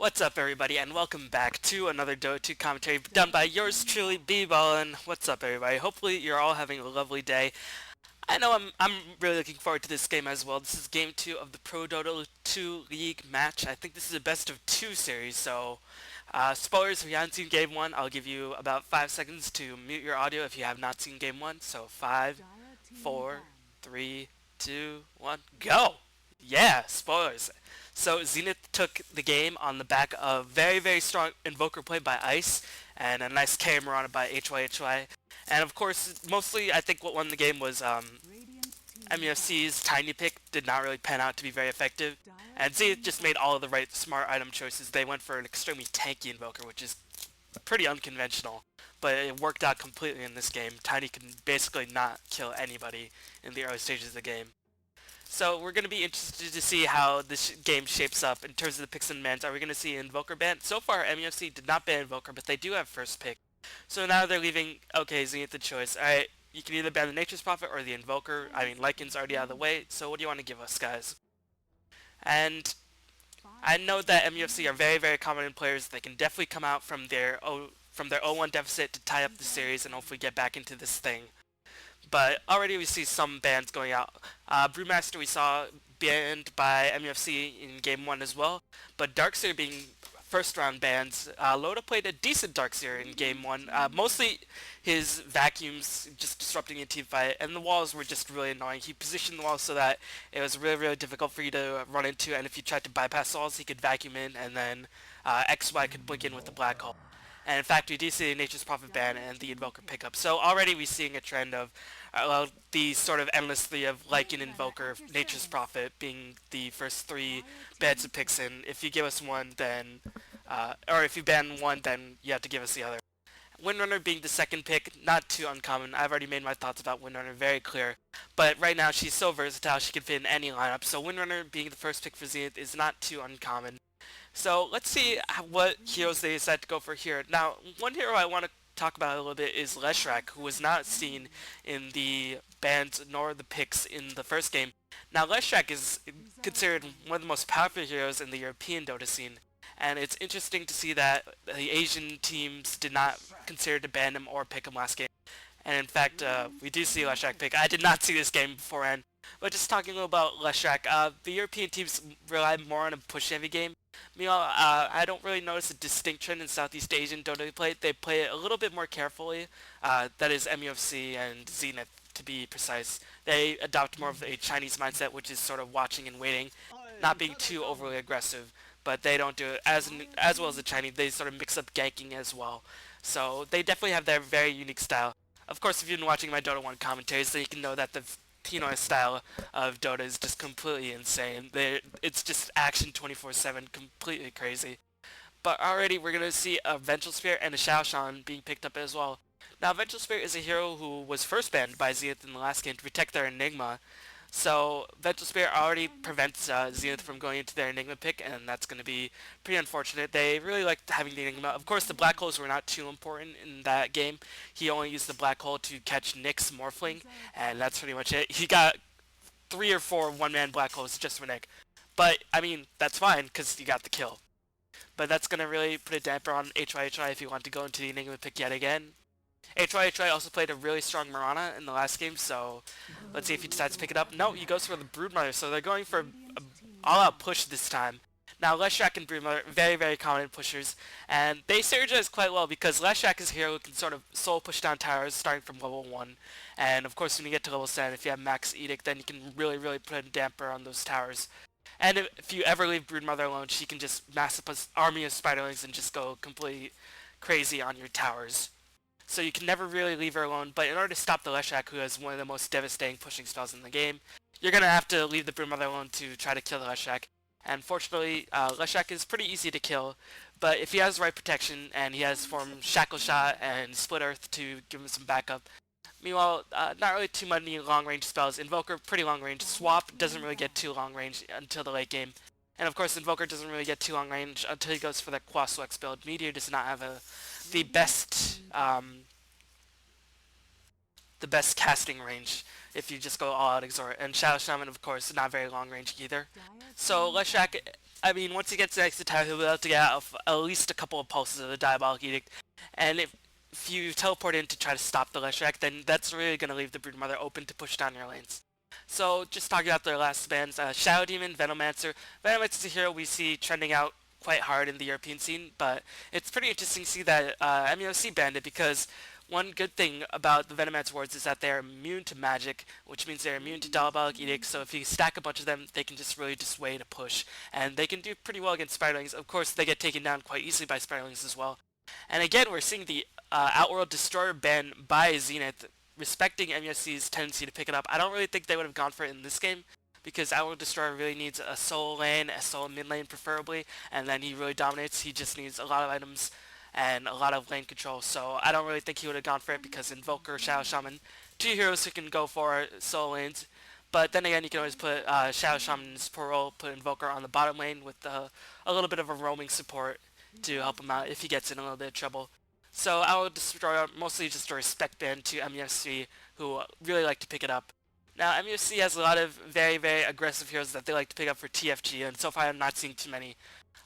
What's up, everybody, and welcome back to another Dota 2 commentary done by yours truly, B-Ballin. What's up, everybody? Hopefully, you're all having a lovely day. I know I'm really looking forward to this game as well. This is game 2 of the Pro Dota 2 League match. I think this is a best of 2 series, so spoilers if you haven't seen game 1. I'll give you about 5 seconds to mute your audio if you have not seen game 1. So 5, 4, 3, 2, 1, go! Yeah, spoilers. So Zenith took the game on the back of very strong Invoker play by Ice and a nice K Marauder by HYHY. And of course, mostly I think what won the game was MUFC's Tiny Pick did not really pan out to be very effective. And Zenith just made all of the right smart item choices. They went for an extremely tanky Invoker, which is pretty unconventional. But it worked out completely in this game. Tiny can basically not kill anybody in the early stages of the game. So we're going to be interested to see how this game shapes up in terms of the picks and bans. Are we going to see Invoker ban? So far, MUFC did not ban Invoker, but they do have first pick. So now they're leaving, okay, Zenith the choice. Alright, you can either ban the Nature's Prophet or the Invoker. I mean, Lycan's already out of the way, so what do you want to give us, guys? And I know that MUFC are very confident players. They can definitely come out from their 0-1 deficit to tie up the series and hopefully get back into this thing. But already we see some bans going out. Brewmaster we saw banned by MUFC in game 1 as well. But Darkseer being first round bans, Loda played a decent Darkseer in game 1. Mostly his vacuums just disrupting a team fight, and the walls were just really annoying. He positioned the walls so that it was really difficult for you to run into, and if you tried to bypass the walls, he could vacuum in, and then XY could blink in with the black hole. And in fact, we do see the Nature's Prophet ban and the Invoker pickup. So already we're seeing a trend of the sort of endless three of Lycan, Invoker, Nature's Prophet being the first three bans of picks in. If you give us one, then, or if you ban one, then you have to give us the other. Windrunner being the second pick, not too uncommon. I've already made my thoughts about Windrunner very clear. But right now she's so versatile, she can fit in any lineup. So Windrunner being the first pick for Zenith is not too uncommon. So let's see what heroes they decide to go for here. Now, one hero I want to talk about a little bit is Leshrac, who was not seen in the bans nor the picks in the first game. Now, Leshrac is considered one of the most powerful heroes in the European Dota scene, and it's interesting to see that the Asian teams did not consider to ban him or pick him last game. And in fact, we do see Leshrac pick. I did not see this game beforehand, but just talking a little about Leshrac, the European teams rely more on a push-heavy game. Meanwhile, I don't really notice a distinct trend in Southeast Asian Dota play. They play it a little bit more carefully. That is MUFC and Zenith, to be precise. They adopt more of a Chinese mindset, which is sort of watching and waiting, not being too overly aggressive. But they don't do it as well as the Chinese. They sort of mix up ganking as well. So they definitely have their very unique style. Of course, if you've been watching my Dota 1 commentaries, then you can know that the Pinoy style of Dota is just completely insane. It's just action 24/7, completely crazy. But already we're going to see a Vengeful Spirit and a Xiaoshan being picked up as well. Now, Vengeful Spirit is a hero who was first banned by Zenith in the last game to protect their Enigma. So Vengeful Spirit already prevents Zenith from going into their Enigma pick, and that's going to be pretty unfortunate. They really liked having the Enigma. Of course, the Black Holes were not too important in that game. He only used the Black Hole to catch Nick's Morphling, and that's pretty much it. He got 3 or 4 one-man Black Holes just for Nick. But, I mean, that's fine, because he got the kill. But that's going to really put a damper on HYHY if you want to go into the Enigma pick yet again. HYHY also played a really strong Mirana in the last game, so let's see if he decides to pick it up. No, he goes for the Broodmother, so they're going for an all-out push this time. Now, Leshrac and Broodmother, very common pushers, and they synergize quite well because Leshrac is a hero who can sort of solo push down towers starting from level 1. And of course, when you get to level 7, if you have Max Edict, then you can really put a damper on those towers. And if you ever leave Broodmother alone, she can just mass up an army of Spiderlings and just go completely crazy on your towers. So you can never really leave her alone, but in order to stop the Leshrac, who has one of the most devastating pushing spells in the game, you're going to have to leave the Broodmother alone to try to kill the Leshrac. And fortunately, Leshrac is pretty easy to kill, but if he has the right protection, and he has formed Shackle Shot and Split Earth to give him some backup. Meanwhile, not really too many long-range spells. Invoker, pretty long-range. Swap doesn't really get too long-range until the late game. And of course, Invoker doesn't really get too long-range until he goes for the Quaswex build. Meteor does not have the best casting range if you just go all out Exort. And Shadow Shaman, of course, not very long range either. So Leshrac, I mean, once he gets the exit tower, he'll be able to get out of at least a couple of pulses of the Diabolic Edict. And if you teleport in to try to stop the Leshrac, then that's really going to leave the Broodmother open to push down your lanes. So, just talking about their last bands, Shadow Demon, Venomancer. Venomancer is a hero we see trending out quite hard in the European scene, but it's pretty interesting to see that MUFC banned it because one good thing about the Venomancer wards is that they're immune to magic, which means they're immune to Diabolic Edict, so if you stack a bunch of them, they can just really dissuade a push, and they can do pretty well against Spiderlings. Of course, they get taken down quite easily by Spiderlings as well. And again, we're seeing the Outworld Destroyer ban by Zenith, respecting MUFC's tendency to pick it up. I don't really think they would have gone for it in this game, because Outworld Destroyer really needs a solo lane, a solo mid lane preferably, and then he really dominates. He just needs a lot of items and a lot of lane control, so I don't really think he would have gone for it because Invoker, Shadow Shaman, two heroes who can go for solo lanes. But then again, you can always put Shadow Shaman in his support role, put Invoker on the bottom lane with a little bit of a roaming support to help him out if he gets in a little bit of trouble. So I will destroy mostly just a respect band to MUFC, who really like to pick it up. Now MUFC has a lot of very, very aggressive heroes that they like to pick up for TFG, and so far I'm not seeing too many.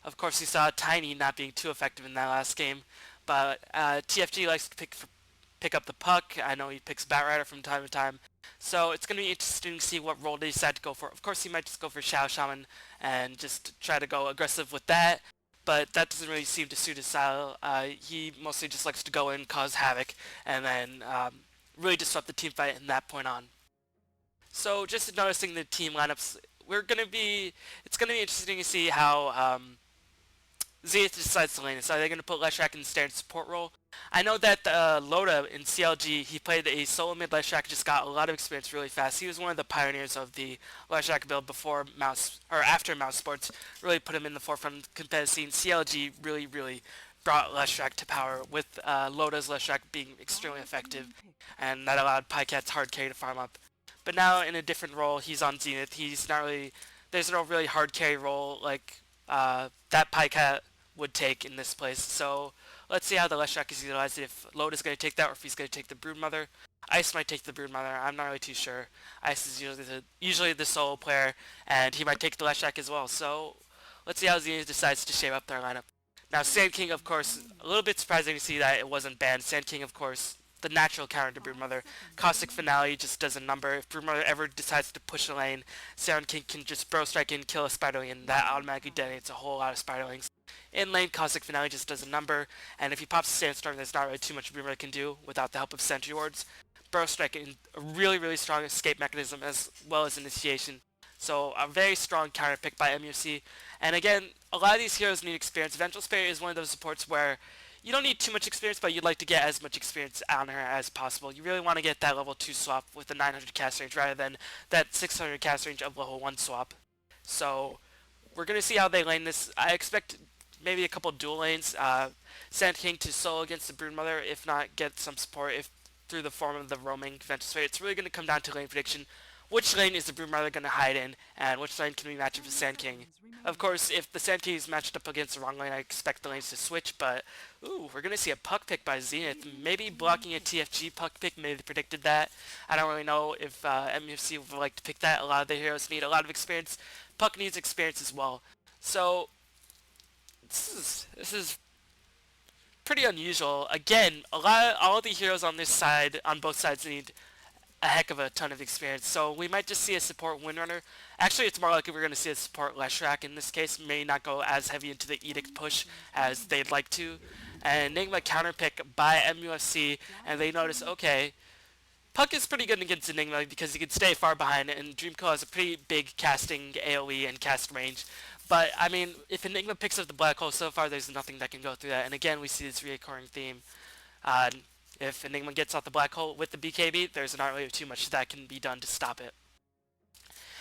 Of course, you saw Tiny not being too effective in that last game, but TFG likes to pick up the puck. I know he picks Batrider from time to time. So it's going to be interesting to see what role they decide to go for. Of course, he might just go for Shadow Shaman and just try to go aggressive with that, but that doesn't really seem to suit his style. He mostly just likes to go in, cause havoc, and then really disrupt the team fight from that point on. So just noticing the team lineups, it's going to be interesting to see how Zenith decides to lane it. So are they going to put Leshrac in the standard support role? I know that Loda in CLG, he played a solo mid Leshrac, just got a lot of experience really fast. He was one of the pioneers of the Leshrac build before after Mouse Sports really put him in the forefront of the competitive scene. CLG really brought Leshrac to power, with Loda's Leshrac being extremely effective, and that allowed Pycat's hard carry to farm up. But now in a different role, he's on Zenith. There's no really hard carry role like that Pycat would take in this place. So let's see how the Leshrac is utilized, if Loda's going to take that or if he's going to take the Broodmother. Ice might take the Broodmother, I'm not really too sure. Ice is usually the solo player, and he might take the Leshrac as well. So let's see how Zenith decides to shape up their lineup. Now Sand King, of course, a little bit surprising to see that it wasn't banned. Sand King, of course, the natural counter to Broodmother. Caustic Finale just does a number. If Broodmother ever decides to push a lane, Sand King can just Bro Strike in, kill a Spiderling, and that automatically detonates a whole lot of Spiderlings. In lane, Caustic Finale just does a number, and if he pops a Sandstorm, there's not really too much Broodmother can do without the help of Sentry Wards. Bro Strike in a really strong escape mechanism as well as initiation. So a very strong counter pick by MUFC. And again, a lot of these heroes need experience. Vengeful Spirit is one of those supports where you don't need too much experience, but you'd like to get as much experience on her as possible. You really want to get that level 2 swap with the 900 cast range rather than that 600 cast range of level 1 swap. So we're going to see how they lane this. I expect maybe a couple dual lanes. Sand King to solo against the Broodmother, if not get some support through the form of the roaming Vengeful Spirit. It's really going to come down to lane prediction. Which lane is the Broodmother going to hide in, and which lane can we match up with Sand King? Of course, if the Sand King is matched up against the wrong lane, I expect the lanes to switch, but ooh, we're going to see a puck pick by Zenith. Maybe blocking a TFG puck pick, maybe they predicted that. I don't really know if MUFC would like to pick that. A lot of the heroes need a lot of experience. Puck needs experience as well. So, this is pretty unusual. Again, all the heroes on this side, on both sides, need a heck of a ton of experience. So we might just see a support Windrunner. Actually, it's more likely we're going to see a support Leshrac in this case. May not go as heavy into the Edict push as they'd like to. And Enigma counter pick by MUFC, and they notice, okay, Puck is pretty good against Enigma because he can stay far behind, and Dreamcoil has a pretty big casting AoE and cast range. But, I mean, if Enigma picks up the Black Hole, so far there's nothing that can go through that. And again, we see this reoccurring theme. If Enigma gets out the Black Hole with the BKB, there's not really too much that can be done to stop it.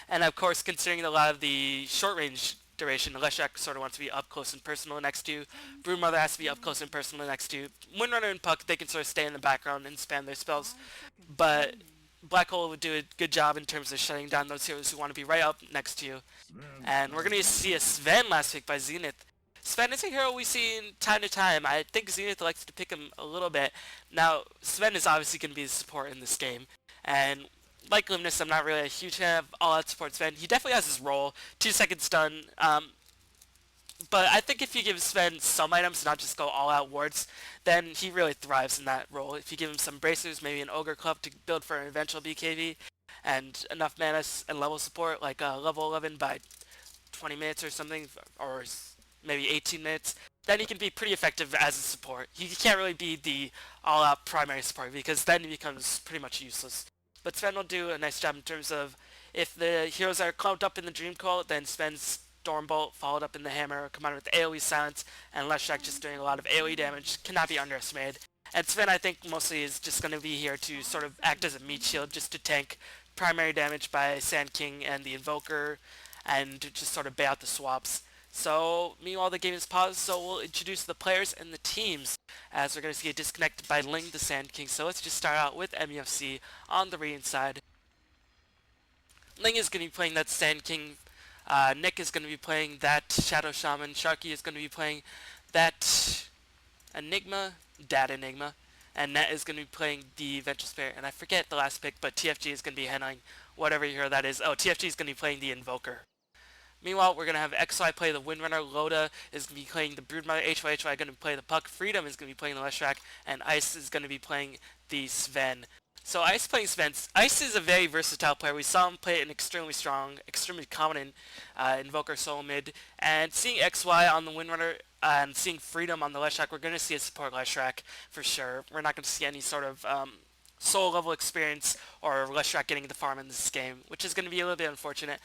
And of course, considering a lot of the short range duration, Leshrac sort of wants to be up close and personal next to you. Broodmother has to be up close and personal next to you. Windrunner and Puck, they can sort of stay in the background and spam their spells. But Black Hole would do a good job in terms of shutting down those heroes who want to be right up next to you. And we're going to see a Sven last pick by Zenith. Sven is a hero we see in time to time. I think Zenith likes to pick him a little bit. Now, Sven is obviously going to be the support in this game. And like Limnus, I'm not really a huge fan of all-out support Sven. He definitely has his role. 2 seconds stun. But I think if you give Sven some items, not just go all out wards, then he really thrives in that role. If you give him some bracers, maybe an Ogre Club to build for an eventual BKB, and enough mana and level support, like level 11 by 20 minutes or something, or maybe 18 minutes, then he can be pretty effective as a support. He can't really be the all-out primary support because then he becomes pretty much useless. But Sven will do a nice job in terms of if the heroes are clumped up in the Dream Coil, then Sven's Stormbolt followed up in the Hammer, combined with AoE Silence, and Leshrac just doing a lot of AoE damage cannot be underestimated. And Sven, I think, mostly is just going to be here to sort of act as a meat shield, just to tank primary damage by Sand King and the Invoker, and to just sort of bait out the swaps. So, meanwhile, the game is paused, so we'll introduce the players and the teams, as we're going to see a disconnect by Ling the Sand King. So let's just start out with MUFC on the Radiant side. Ling is going to be playing that Sand King. Nick is going to be playing that Shadow Shaman. Sharky is going to be playing that Enigma, Dad Enigma. And Net is going to be playing the Vengeful Spirit. And I forget the last pick, but TFG is going to be handling whatever hero that is. Oh, TFG is going to be playing the Invoker. Meanwhile, we're going to have XY play the Windrunner, Loda is going to be playing the Broodmother, HY going to play the Puck, Freedom is going to be playing the Leshrac, and Ice is going to be playing the Sven. So Ice playing Sven. Ice is a very versatile player. We saw him play an extremely strong, extremely competent Invoker solo mid. And seeing XY on the Windrunner and seeing Freedom on the Leshrac, we're going to see a support Leshrac for sure. We're not going to see any sort of solo level experience or Leshrac getting the farm in this game, which is going to be a little bit unfortunate.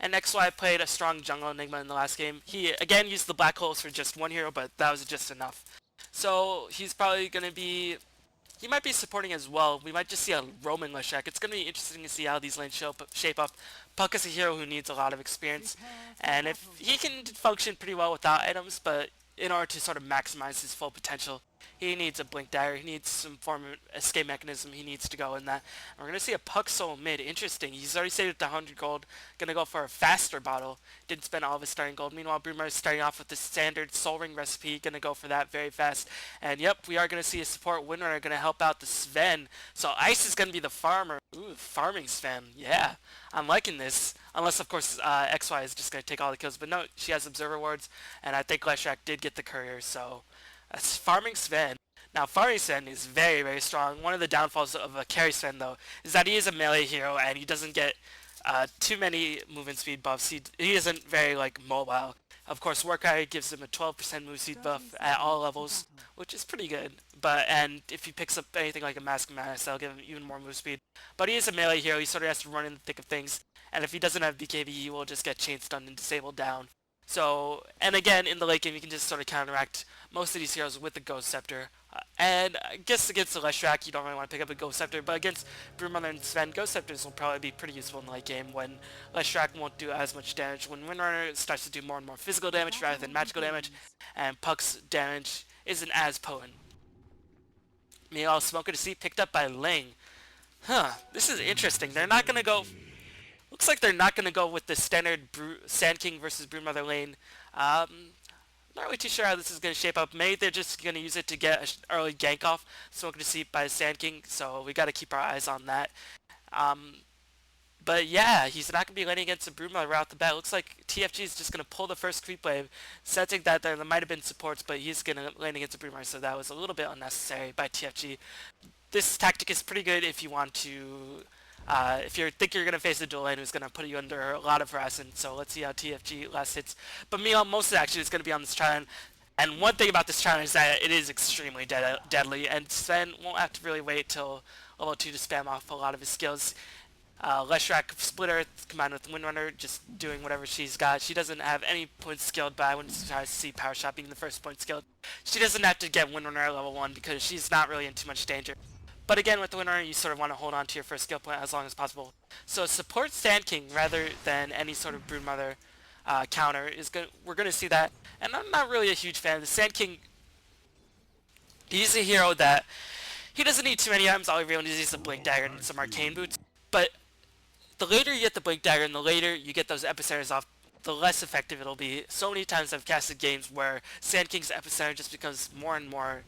And XY played a strong jungle Enigma in the last game. He again used the black holes for just one hero, but that was just enough. So he's probably going to be... He might be supporting as well. We might just see a Roman Leshrac. It's going to be interesting to see how these lanes shape up. Puck is a hero who needs a lot of experience. And if he can function pretty well without items, but in order to sort of maximize his full potential, he needs a Blink Dagger. He needs some form of escape mechanism. He needs to go in that. And we're going to see a Puck solo mid. Interesting. He's already saved it to 100 gold. Going to go for a faster bottle. Didn't spend all of his starting gold. Meanwhile, Broomer is starting off with the standard Soul Ring recipe. Going to go for that very fast. And yep, we are going to see a support Windrunner going to help out the Sven. So Ice is going to be the farmer. Ooh, farming Sven. Yeah, I'm liking this. Unless, of course, XY is just going to take all the kills. But no, she has Observer Wards. And I think Leshrac did get the Courier. So that's farming Sven. Now, farming Sven is very, very strong. One of the downfalls of a carry Sven, though, is that he is a melee hero and he doesn't get too many movement speed buffs. He isn't very, mobile. Of course, Warcry gives him a 12% move speed buff at all levels, which is pretty good. And if he picks up anything like a Mask of Madness, that'll give him even more move speed. But he is a melee hero. He sort of has to run in the thick of things. And if he doesn't have BKB, he will just get chain stunned and disabled down. So, and again, in the late game, you can just sort of counteract most of these heroes with the Ghost Scepter. And I guess against the Leshrac, you don't really want to pick up a Ghost Scepter, but against Broodmother and Sven, Ghost Scepters will probably be pretty useful in the late game when Leshrac won't do as much damage, when Windrunner starts to do more and more physical damage rather than magical damage, and Puck's damage isn't as potent. Meanwhile, Smoker to see picked up by Ling. Huh, this is interesting. They're not going to go... Looks like they're not going to go with the standard Sand King versus Broodmother lane. Not really too sure how this is going to shape up. Maybe they're just going to use it to get an early gank off. Smoke to see by Sand King, so we got to keep our eyes on that. But yeah, he's not going to be laning against the Broodmother right off the bat. Looks like TFG is just going to pull the first creep wave, sensing that there might have been supports, but he's going to lane against the Broodmother, so that was a little bit unnecessary by TFG. This tactic is pretty good if you want to... if you think you're going to face a dual lane who's going to put you under a lot of harassment, so let's see how TFG last hits. But meanwhile, most of the action is going to be on this Trident, and one thing about this Trident is that it is extremely deadly, and Sven won't have to really wait till level 2 to spam off a lot of his skills. Leshrac Split Earth combined with Windrunner just doing whatever she's got. She doesn't have any points skilled, but I wouldn't try to see Power Shot being the first point skilled. She doesn't have to get Windrunner at level 1 because she's not really in too much danger. But again, with the Windrunner, you sort of want to hold on to your first skill point as long as possible. So support Sand King rather than any sort of Broodmother counter is good. We're going to see that. And I'm not really a huge fan of the Sand King. He's a hero that he doesn't need too many items. All he really needs is a Blink Dagger and some Arcane Boots. But the later you get the Blink Dagger and the later you get those Epicenters off, the less effective it'll be. So many times I've casted games where Sand King's Epicenter just becomes more and more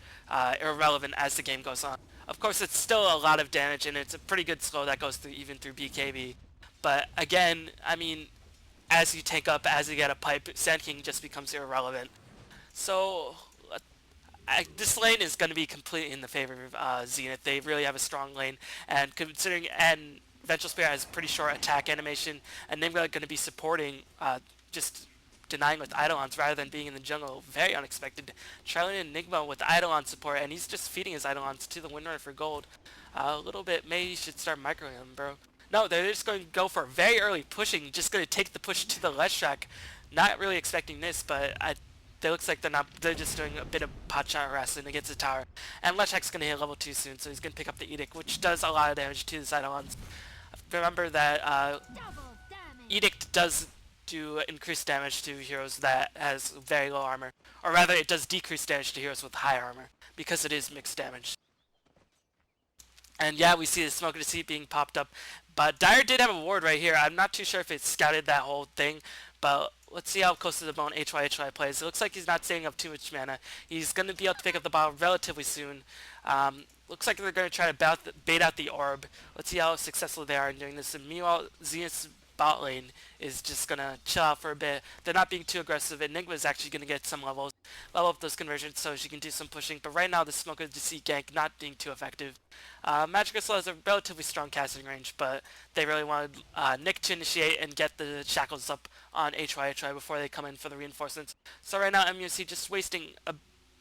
irrelevant as the game goes on. Of course, it's still a lot of damage, and it's a pretty good slow that goes through even through BKB. But again, I mean, as you tank up, as you get a pipe, Sand King just becomes irrelevant. So this lane is going to be completely in the favor of Zenith. They really have a strong lane, and considering Vengeful Spear has pretty short attack animation, and they're going to be supporting just denying with Eidolons rather than being in the jungle. Very unexpected. Charlie Enigma with Eidolon support, and he's just feeding his Eidolons to the Windrunner for gold. A little bit, maybe you should start microing him, bro. No, they're just going to go for very early pushing, just going to take the push to the left track. Not really expecting this, but it looks like they're just doing a bit of pot shot harassment against the tower. And Leshak's going to hit level 2 soon, so he's going to pick up the Edict, which does a lot of damage to the Eidolons. Remember that Edict does do increased damage to heroes that has very low armor. Or rather, it does decrease damage to heroes with high armor, because it is mixed damage. And yeah, we see the Smoke of Deceit being popped up. But Dire did have a ward right here. I'm not too sure if it scouted that whole thing, but let's see how close to the bone HY plays. It looks like he's not saving up too much mana. He's going to be able to pick up the bottle relatively soon. Looks like they're going to try to bait out the orb. Let's see how successful they are in doing this. And meanwhile, Zenith's bot lane is just going to chill out for a bit. They're not being too aggressive. Enigma is actually going to get some level up those conversions so she can do some pushing. But right now, the Smoke of Deceit gank not being too effective. Magic Missile has a relatively strong casting range, but they really wanted Nick to initiate and get the shackles up on HY before they come in for the reinforcements. So right now, MUFC just wasting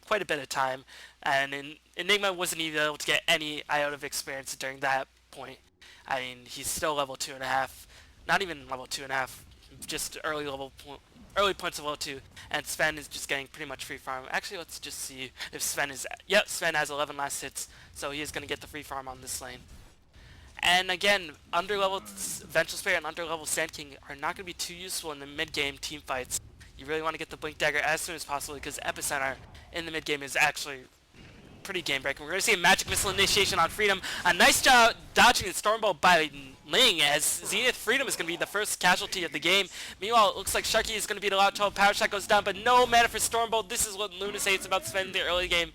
quite a bit of time, and Enigma wasn't even able to get any iota of experience during that point. I mean, he's still level 2.5, not even level 2.5, just early points of level 2, and Sven is just getting pretty much free farm. Actually, let's just see if Sven is... Yep, Sven has 11 last hits, so he is going to get the free farm on this lane. And again, underleveled Vengeful Spear and underleveled Sand King are not going to be too useful in the mid-game team fights. You really want to get the Blink Dagger as soon as possible because Epicenter in the mid-game is actually pretty game-breaking. We're going to see a Magic Missile initiation on Freedom. A nice job dodging the Stormbolt by Ling, as Zenith Freedom is going to be the first casualty of the game. Meanwhile, it looks like Sharky is going to be the loud 12. Power Shot goes down, but no mana for Stormbolt. This is what Lunas hates about Sven in the early game.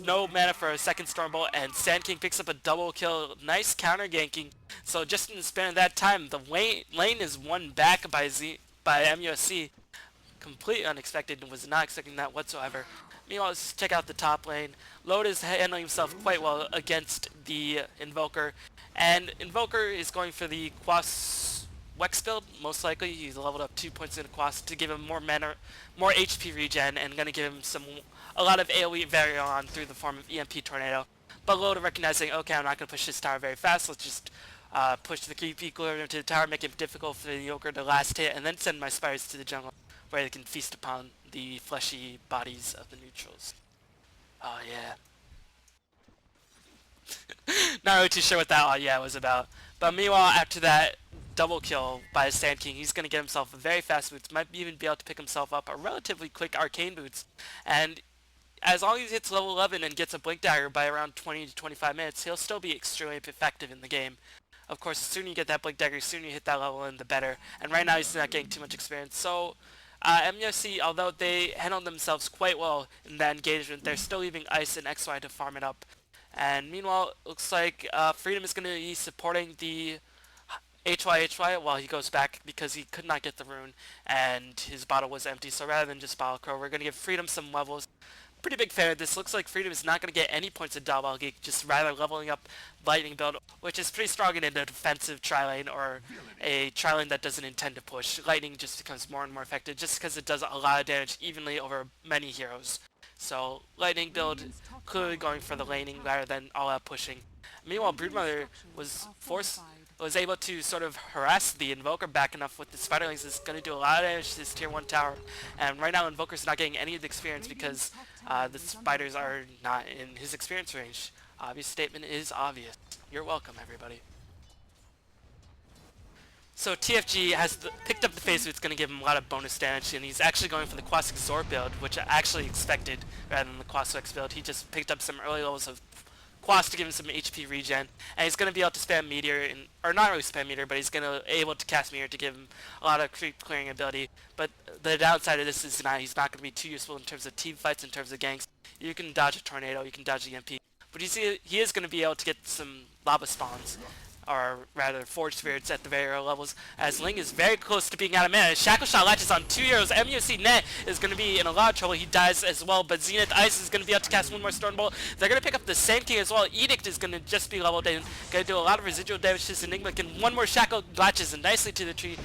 No mana for a second Stormbolt, and Sand King picks up a double kill. Nice counter ganking. So just in the span of that time, the lane is won back by MUFC. Completely unexpected and was not expecting that whatsoever. Meanwhile, let's check out the top lane. Loda is handling himself quite well against the Invoker. And Invoker is going for the Quas Wex build, most likely. He's leveled up 2 points in Quas to give him more mana, more HP regen, and going to give him a lot of AoE Varion through the form of EMP Tornado. But Loda recognizing, okay, I'm not going to push this tower very fast, let's just push the creep equilibrium to the tower, make it difficult for the Invoker to last hit, and then send my spiders to the jungle, where they can feast upon the fleshy bodies of the neutrals. Oh yeah. Not really too sure what that oh yeah was about. But meanwhile, after that double kill by Sand King, he's going to get himself a very fast boots, might even be able to pick himself up a relatively quick arcane boots. And as long as he hits level 11 and gets a Blink Dagger by around 20 to 25 minutes, he'll still be extremely effective in the game. Of course, the sooner you get that Blink Dagger, the sooner you hit that level and the better. And right now he's not getting too much experience. So MUFC, although they handled themselves quite well in that engagement, they're still leaving Ice and XY to farm it up. And meanwhile, it looks like Freedom is going to be supporting the HY while he goes back because he could not get the rune and his bottle was empty. So rather than just Bottle Crow, we're going to give Freedom some levels. Pretty big fan of this. Looks like Freedom is not going to get any points of Dawball Geek, just rather leveling up Lightning build, which is pretty strong in a defensive tri-lane or a tri-lane that doesn't intend to push. Lightning just becomes more and more effective just because it does a lot of damage evenly over many heroes. So Lightning build clearly going for the laning rather than all out pushing. Meanwhile, Broodmother was able to sort of harass the Invoker back enough with the Spiderlings. It's going to do a lot of damage to this tier 1 tower. And right now Invoker's not getting any of the experience because the Spiders are not in his experience range. Obvious statement is obvious. You're welcome, everybody. So TFG has picked up the phase, it's going to give him a lot of bonus damage, and he's actually going for the Quas Exor build, which I actually expected rather than the Quas Wex build. He just picked up some early levels of Quas to give him some HP regen, and he's going to be able to spam Meteor, or not really spam Meteor, but he's going to able to cast Meteor to give him a lot of creep clearing ability. But the downside of this is he's not going to be too useful in terms of team fights, in terms of ganks. You can dodge a Tornado, you can dodge the EMP, but you see he is going to be able to get some lava spawns. or rather Forge Spirits at the very early levels, as Ling is very close to being out of mana. Shackle Shot latches on 2 heroes. MUFC Net is going to be in a lot of trouble. He dies as well, but Zenith Ice is going to be able to cast one more Stormbolt. They're going to pick up the Sand King as well. Edict is going to just be leveled in, going to do a lot of residual damage to this Enigma. And one more Shackle latches nicely to the tree.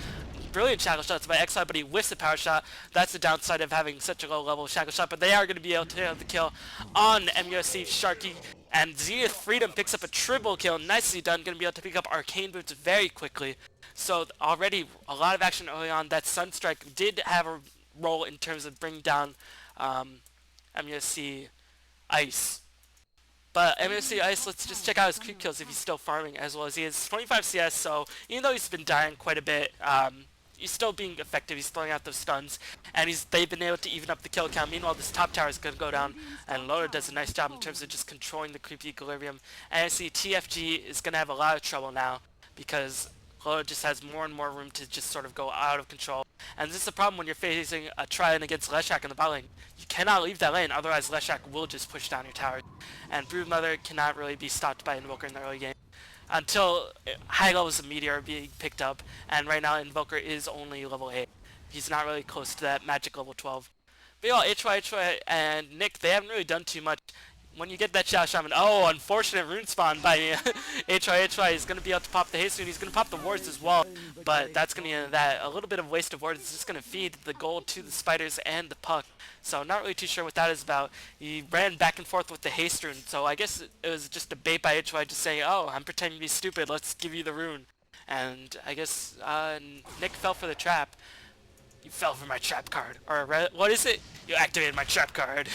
Brilliant Shackle Shots by XY, but he whiffs the Power Shot. That's the downside of having such a low level Shackle Shot, but they are going to be able to have the kill on MUFC Sharky. And Zenith Freedom picks up a triple kill. Nicely done. Going to be able to pick up Arcane Boots very quickly. So already a lot of action early on. That Sunstrike did have a role in terms of bringing down MUFC Ice. But MUFC Ice, let's just check out his creep kills if he's still farming, as well as he has 25 CS. So even though he's been dying quite a bit, he's still being effective. He's throwing out those stuns, and they've been able to even up the kill count. Meanwhile, this top tower is going to go down, and Loda does a nice job in terms of just controlling the creep equilibrium. And I see TFG is going to have a lot of trouble now, because Loda just has more and more room to just sort of go out of control. And this is the problem when you're facing a try-in against Leshak in the bot lane. You cannot leave that lane, otherwise Leshak will just push down your tower. And Broodmother cannot really be stopped by Invoker in the early game until high levels of Meteor are being picked up, and right now Invoker is only level 8. He's not really close to that magic level 12. But yeah, HY and Nick, they haven't really done too much. When you get that Shadow Shaman, oh, unfortunate rune spawn by HY. He's going to be able to pop the haste rune. He's going to pop the wards as well, but that's going to be that. A little bit of waste of wards. It's just going to feed the gold to the spiders and the puck. So not really too sure what that is about. He ran back and forth with the haste rune, so I guess it was just a bait by HY just saying, oh, I'm pretending to be stupid, let's give you the rune. And I guess Nick fell for the trap. You fell for my trap card. Or what is it? You activated my trap card.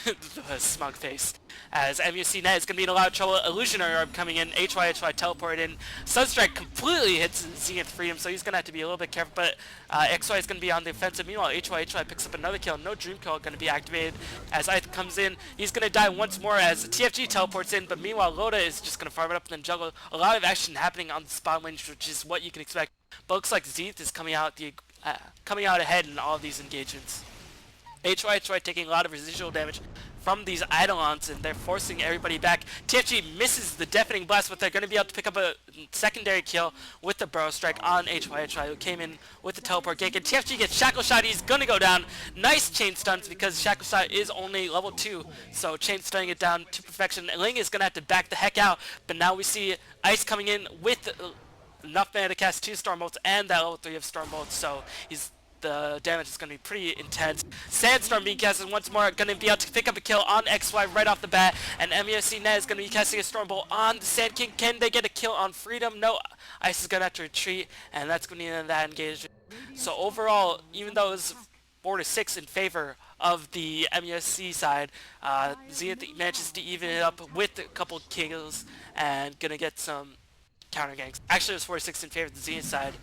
The smug face. As MUFC Net is going to be in a lot of trouble. Illusionary Orb coming in. HY teleported in. Sunstrike completely hits Zenith Freedom, so he's going to have to be a little bit careful. But XY is going to be on the offensive. Meanwhile, HY picks up another kill. No Dream Coil going to be activated. As Ith comes in, he's going to die once more as TFG teleports in. But meanwhile, Loda is just going to farm it up and then juggle. A lot of action happening on the spawn lane, which is what you can expect. But looks like Zenith is coming out ahead in all of these engagements. HY taking a lot of residual damage from these Eidolons, and they're forcing everybody back. TFG misses the Deafening Blast, but they're going to be able to pick up a secondary kill with the Burrow Strike on HY, who came in with the Teleport Gank. And TFG gets Shackle Shot. He's going to go down. Nice chain stuns because Shackle Shot is only level 2, so chain stunning it down to perfection. Ling is going to have to back the heck out, but now we see Ice coming in with enough mana to cast 2 Stormbolts and that level 3 of Stormbolts, so the damage is going to be pretty intense. Sandstorm being casted once more, going to be able to pick up a kill on XY right off the bat, and MUFC Net is going to be casting a Stormbolt on the Sand King. Can they get a kill on Freedom? No, Ice is going to have to retreat, and that's going to end that engagement. So overall, even though it was 4-6 in favor of the MUFC side, Zenith manages to even it up with a couple kills and going to get some counter ganks. Actually, it was 4-6 in favor of the Zenith side.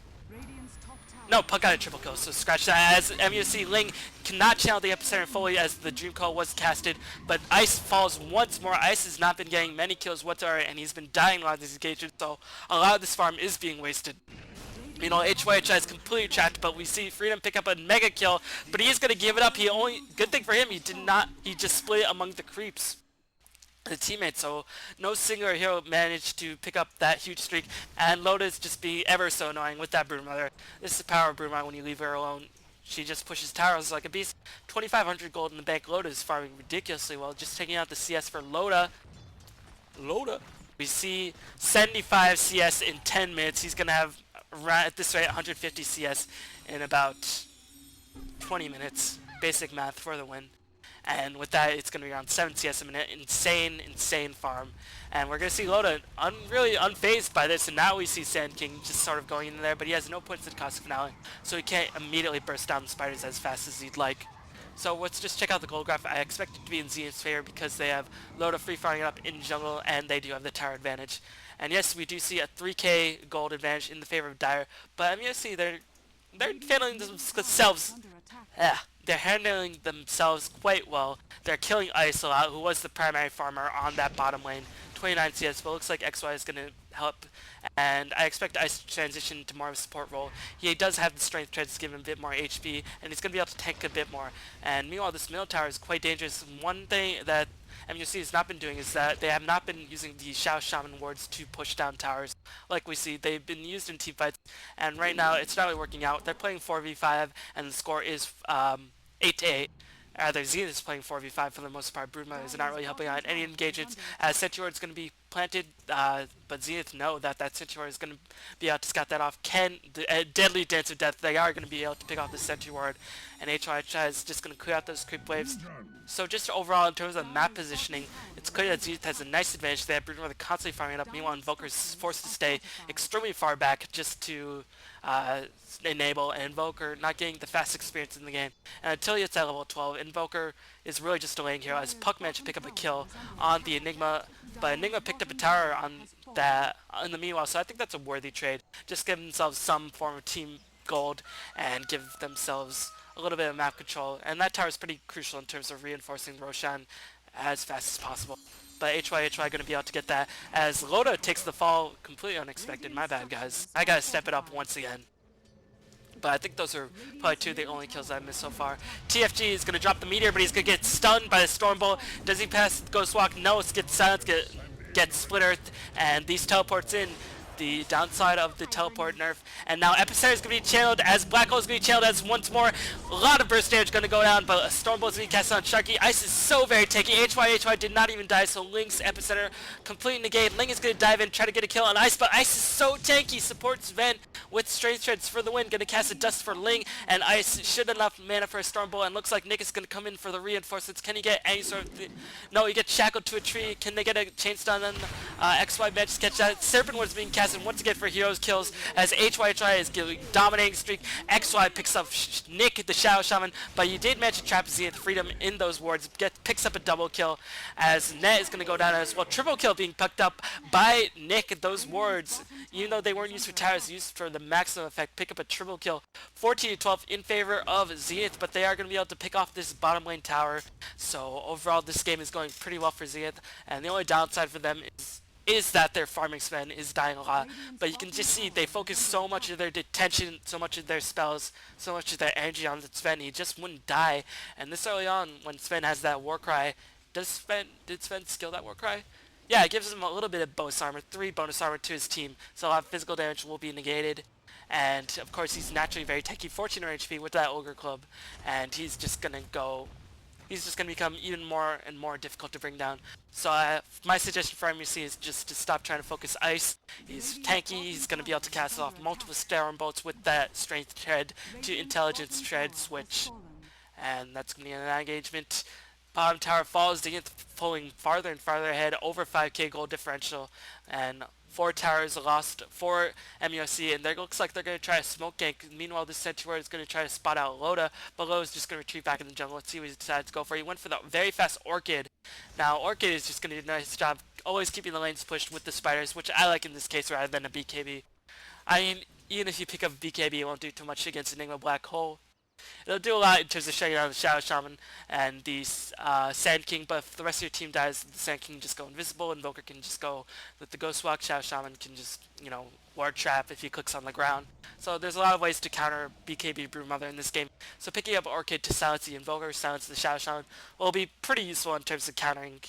No, Puck got a triple kill, so scratch that. As MUFC Ling cannot channel the Epicenter fully as the Dream Call was casted, but Ice falls once more. Ice has not been getting many kills whatsoever, and he's been dying a lot of these engagements, so a lot of this farm is being wasted. You know, HY is completely trapped, but we see Freedom pick up a mega kill, but he is going to give it up. Good thing for him, he just split it among the creeps, the teammates, so no singular hero managed to pick up that huge streak, and Loda is just being ever so annoying with that Broodmother. This is the power of Broodmother when you leave her alone. She just pushes towers like a beast. 2,500 gold in the bank. Loda is farming ridiculously well, just taking out the CS for Loda. We see 75 CS in 10 minutes. He's going to have, at this rate, 150 CS in about 20 minutes. Basic math for the win. And with that, it's going to be around 7 CS a minute. Insane farm. And we're going to see Loda really unfazed by this. And now we see Sand King just sort of going in there. But he has no points at cost finale. So he can't immediately burst down the spiders as fast as he'd like. So let's just check out the gold graph. I expect it to be in Zenith's favor because they have Loda free farming it up in jungle. And they do have the tower advantage. And yes, we do see a 3k gold advantage in the favor of Dire. But I'm going to see they're handling themselves. They're handling themselves quite well. They're killing Ice a lot, who was the primary farmer on that bottom lane. 29 CS, but it looks like XY is going to help. And I expect Ice to transition to more of a support role. He does have the strength treads to give him a bit more HP, and he's going to be able to tank a bit more. And meanwhile, this middle tower is quite dangerous. One thing that MUFC has not been doing is that they have not been using the Shao Shaman wards to push down towers like we see. They've been used in team fights, and right now it's not really working out. They're playing 4v5, and the score is 8-8. Rather, Zenith is playing 4v5 for the most part. Broodmother is not really helping out any engagements, as Sentry Ward is going to be planted, but Zenith know that Sentry Ward is going to be able to scout that off. Deadly Dance of Death, they are going to be able to pick off the Sentry Ward, and HYHI is just going to clear out those creep waves. So just overall, in terms of map positioning, it's clear that Zenith has a nice advantage. They have Broodmother constantly farming it up, meanwhile Invoker is forced to stay extremely far back just to enable, and Invoker not getting the fast experience in the game. And until he gets at level 12, Invoker is really just delaying here, as Puck managed to pick up a kill on the Enigma, but Enigma picked up a tower on that in the meanwhile, so I think that's a worthy trade. Just give themselves some form of team gold and give themselves a little bit of map control, and that tower is pretty crucial in terms of reinforcing Roshan as fast as possible. But HYHY going to be able to get that, as Loda takes the fall completely unexpected. My bad, guys. I gotta step it up once again. But I think those are probably two of the only kills I've missed so far. TFG is going to drop the meteor, but he's going to get stunned by the Storm Bolt. Does he pass Ghost Walk? No, it gets silenced, get Split Earth, and these teleports in. The downside of the teleport nerf, and now Epicenter is going to be channeled as Black Hole is going to be channeled as once more. A lot of burst damage going to go down, but a Storm Bolt is going to be cast on Sharky. Ice is so very tanky. HYHY did not even die, so Link's Epicenter completely negate. Link is going to dive in, try to get a kill on Ice, but Ice is so tanky. Supports Vent with Strength Shreds for the win. Going to cast a Dust for Ling, and Ice should have enough mana for a Storm Bolt, and looks like Nick is going to come in for the reinforcements. Can he get any sort of... No, he gets shackled to a tree. Can they get a chain stun on XY bench? Catch that. Serpent was being casted once again for heroes kills, as HYHI is dominating streak. XY picks up Nick, the Shadow Shaman, but you did manage to trap Zenith Freedom in those wards. Picks up a double kill, as Net is going to go down as well. Triple kill being picked up by Nick. Those wards, even though they weren't used for towers, used for the maximum effect, pick up a triple kill. 14-12 in favor of Zenith, but they are going to be able to pick off this bottom lane tower. So overall, this game is going pretty well for Zenith, and the only downside for them is that their farming spend is dying a lot. But you can just see they focus so much of their detention, so much of their spells, so much of their energy on Sven. He just wouldn't die. And this early on, when Sven has that war cry, did Sven skill that war cry? Yeah, it gives him a little bit of bonus armor, 3 bonus armor to his team, so a lot of physical damage will be negated. And of course, he's naturally very tanky, 14 HP with that Ogre Club, and he's just gonna become even more and more difficult to bring down. So my suggestion for MUFC is just to stop trying to focus Ice. He's tanky, he's going to be able to cast off multiple Storm Bolts with that Strength Tread to Intelligence Tread switch. And that's going to be an engagement. Bottom tower falls, Zenith pulling farther and farther ahead, over 5k gold differential, and 4 towers lost for MUFC, and it looks like they're going to try a smoke gank. Meanwhile, this Sentry Ward is going to try to spot out Loda, but Loda's just going to retreat back in the jungle. Let's see what he decides to go for. He went for the very fast Orchid. Now, Orchid is just going to do a nice job always keeping the lanes pushed with the spiders, which I like in this case rather than a BKB. I mean, even if you pick up BKB, it won't do too much against Enigma Black Hole. It'll do a lot in terms of shutting down the Shadow Shaman and the Sand King, but if the rest of your team dies, the Sand King can just go invisible, Invoker can just go with the Ghost Walk, Shadow Shaman can just, ward trap if he clicks on the ground. So there's a lot of ways to counter BKB Broodmother in this game. So picking up Orchid to silence the Invoker, silence the Shadow Shaman will be pretty useful in terms of countering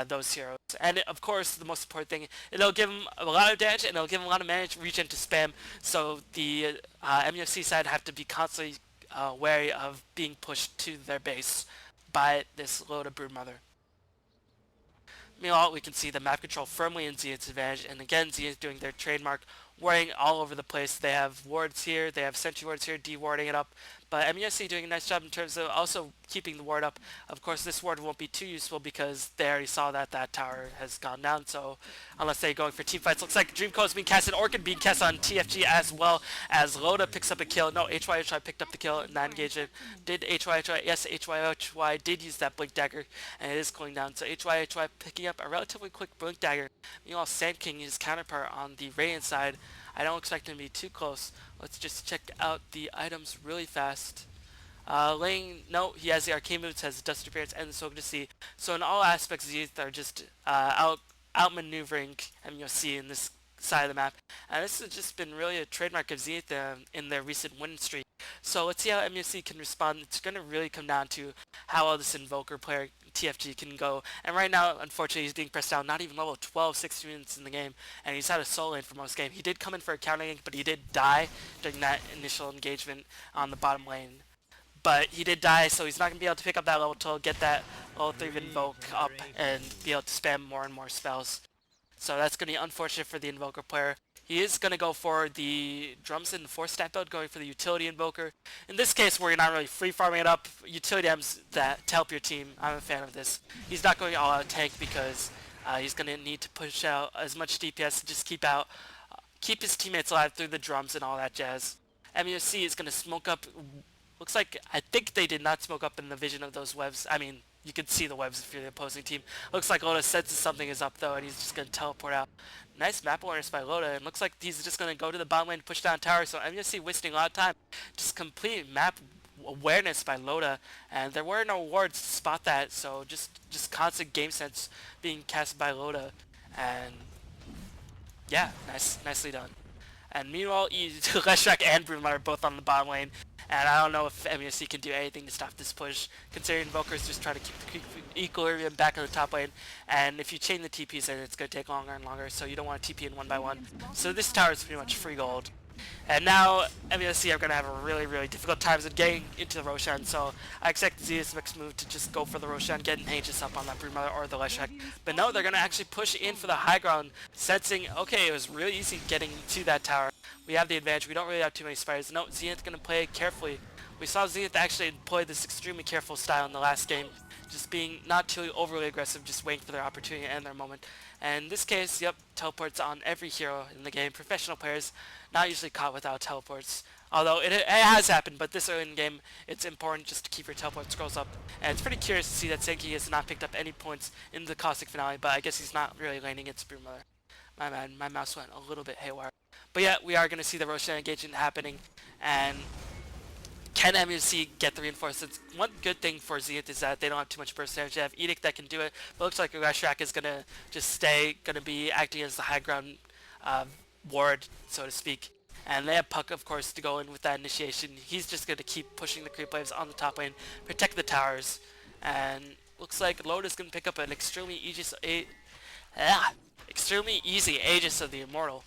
those heroes. And of course, the most important thing, it'll give him a lot of damage and it'll give him a lot of mana regen to spam, so the MUFC side have to be constantly wary of being pushed to their base by this Loda Broodmother. Meanwhile, we can see the map control firmly in Zenith's advantage, and again, Zenith doing their trademark, warding all over the place. They have wards here, they have sentry wards here, de-warding it up, but MUFC doing a nice job in terms of also keeping the ward up. Of course, this ward won't be too useful because they already saw that that tower has gone down, so unless they're going for team fights. Looks like Dreamcoat is being cast and Orchid being cast on TFG as well, as Loda picks up a kill. No, HYHY picked up the kill in that engagement. Did HYHY? Yes, HYHY did use that Blink Dagger, and it is cooling down, so HYHY picking up a relatively quick Blink Dagger. Meanwhile, Sand King, his counterpart on the Radiant side, I don't expect him to be too close. Let's just check out the items really fast. Laying, no, he has the arcane moves, has dust appearance, and so good to see. So in all aspects, Zenith are just outmaneuvering MUFC in this side of the map, and this has just been really a trademark of Zenith in their recent win streak. So let's see how MUFC can respond. It's going to really come down to how well this Invoker player TFG can go. And right now, unfortunately, he's being pressed down. Not even level 12, 60 minutes in the game, and he's had a solo lane for most game. He did come in for a counter gank, but he did die during that initial engagement on the bottom lane. But he did die, so he's not going to be able to pick up that level 12, get that level 3 Invoke up, and be able to spam more and more spells. So that's going to be unfortunate for the Invoker player. He is going to go for the drums in the 4-stat build, going for the utility Invoker. In this case, where you're not really free farming it up, utility items that to help your team. I'm a fan of this. He's not going all out tank because he's going to need to push out as much DPS to just keep his teammates alive through the drums and all that jazz. MUFC is going to smoke up. Looks like, I think they did not smoke up in the vision of those webs. I mean, you could see the webs if you're the opposing team. Looks like Loda senses something is up though, and he's just going to teleport out. Nice map awareness by Loda, and looks like he's just going to go to the bottom lane, push down tower, so MUFC wasting a lot of time. Just complete map awareness by Loda, and there were no wards to spot that, so just constant game sense being cast by Loda, and yeah, nicely done. And meanwhile, Leshrac and Bruma are both on the bottom lane, and I don't know if MUFC can do anything to stop this push, considering Invoker's just trying to keep the equilibrium back on the top lane, and if you chain the TPs then it's going to take longer and longer, so you don't want to TP in one by one. So this tower is pretty much free gold. And now MUFC are going to have a really difficult times in getting into the Roshan, so I expect Zenith's next move to just go for the Roshan, get an Aegis up on that Broodmother or the Leshrac. But no, they're going to actually push in for the high ground, sensing, okay, it was really easy getting to that tower. We have the advantage, we don't really have too many spiders. No, Zenith's going to play it carefully. We saw Zenith actually employ this extremely careful style in the last game, just being not too overly aggressive, just waiting for their opportunity and their moment. And in this case, yep, teleports on every hero in the game. Professional players not usually caught without teleports. Although it has happened, but this early in the game, it's important just to keep your teleport scrolls up. And it's pretty curious to see that Senki has not picked up any points in the Caustic Finale, but I guess he's not really laning its Broodmother. My man, my mouse went a little bit haywire. But yeah, we are going to see the Roshan engagement happening, and can MUFC get the reinforcements? One good thing for Zenith is that they don't have too much burst damage. They have Edict that can do it, but it looks like Leshrac is going to just going to be acting as the high ground ward, so to speak. And they have Puck, of course, to go in with that initiation. He's just going to keep pushing the creep waves on the top lane, protect the towers, and looks like Loda's going to pick up an extremely easy Aegis of the Immortal.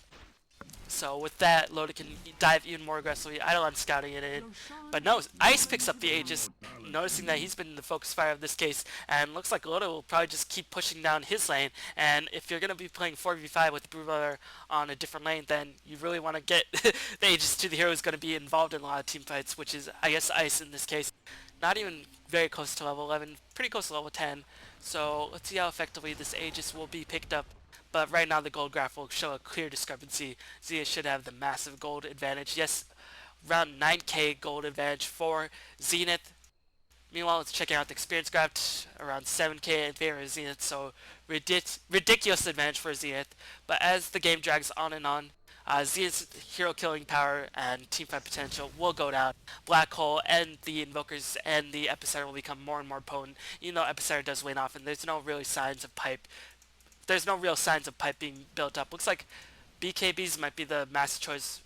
So with that, Loda can dive even more aggressively. Idolon scouting it in. But no, Ice picks up the Aegis, noticing that he's been the focus fire of this case, and looks like Loda will probably just keep pushing down his lane. And if you're going to be playing 4v5 with Broodmother on a different lane, then you really want to get the Aegis to the hero who's going to be involved in a lot of team fights, which is, I guess, Ice in this case. Not even very close to level 11, pretty close to level 10. So let's see how effectively this Aegis will be picked up. But right now the gold graph will show a clear discrepancy. Zenith should have the massive gold advantage. Yes, around 9k gold advantage for Zenith. Meanwhile, let's check out the experience graph, around 7k in favor of Zenith, so ridiculous advantage for Zenith. But as the game drags on and on, Zenith's hero killing power and teamfight potential will go down. Black Hole and the Invokers and the Epicenter will become more and more potent, even though Epicenter does wane off and there's no real signs of pipe. There's no real signs of pipe being built up. Looks like BKBs might be the master choice.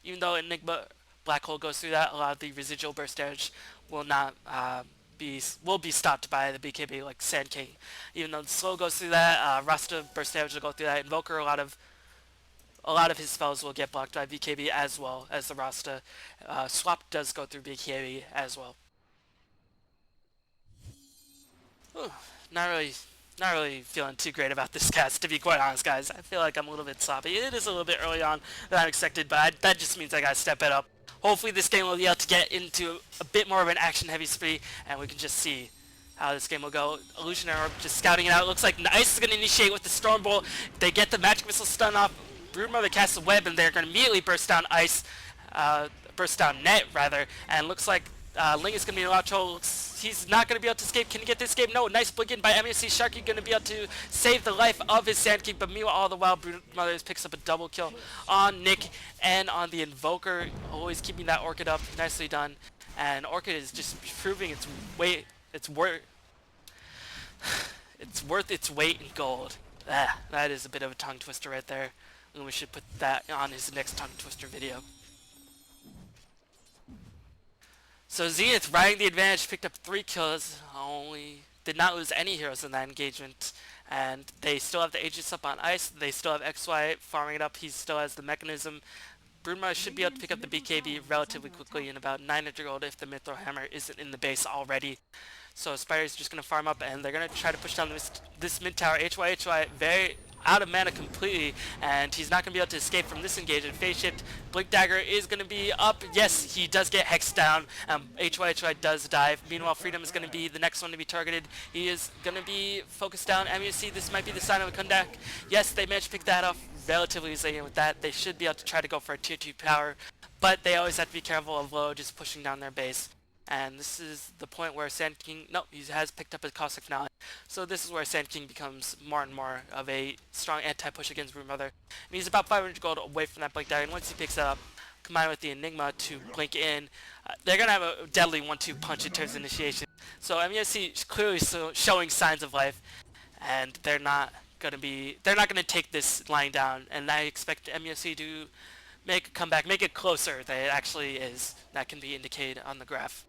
Even though Enigma Black Hole goes through that, a lot of the residual burst damage will not be stopped by the BKB, like Sand King. Even though the slow goes through that, Rasta burst damage will go through that. Invoker, a lot of his spells will get blocked by BKB as well as the Rasta. Swap does go through BKB as well. Whew, not really feeling too great about this cast, to be quite honest, guys. I feel like I'm a little bit sloppy. It is a little bit early on than I expected, but that just means I gotta step it up. Hopefully this game will be able to get into a bit more of an action-heavy spree, and we can just see how this game will go. Illusionary Orb just scouting it out. It looks like Ice is going to initiate with the Storm Bolt. They get the Magic Missile stun off. Broodmother casts a web, and they're going to immediately burst down Ice, burst down Net, rather, and looks like Ling is going to be in a lot of trouble. He's not going to be able to escape. Can he get this escape? No. Nice blink in by MUFC. Sharky going to be able to save the life of his Sand King, but meanwhile, all the while, Broodmother picks up a double kill on Nick and on the Invoker. Always keeping that Orchid up. Nicely done. And Orchid is just proving its weight. It's worth its weight in gold. That is a bit of a tongue twister right there. And we should put that on his next tongue twister video. So Zenith riding the advantage, picked up 3 kills, only did not lose any heroes in that engagement, and they still have the Aegis up on ice. They still have XY farming it up. He still has the mechanism. Bruma should be able to pick up the BKB relatively quickly in about 900 gold if the Mithril Hammer isn't in the base already. So Spider's just going to farm up, and they're going to try to push down this mid tower. HY very out of mana completely, and he's not going to be able to escape from this engagement. Phase shift, Blink Dagger is going to be up. Yes, he does get hexed down. HY does dive. Meanwhile, Freedom is going to be the next one to be targeted. He is going to be focused down. MUFC, this might be the sign of a comeback. Yes, they managed to pick that off relatively easily, and with that, they should be able to try to go for a tier 2 power, but they always have to be careful of Loda just pushing down their base. And this is the point where Sand King, no, he has picked up his Caustic Finale. So this is where Sand King becomes more and more of a strong anti-push against Brood Mother. And he's about 500 gold away from that Blink Dagger, and once he picks that up, combined with the Enigma to blink in, they're going to have a deadly 1-2 punch in terms of initiation. So MUFC clearly showing signs of life, and they're not going to take this lying down, and I expect MUFC to make a comeback, make it closer than it actually is. That can be indicated on the graph.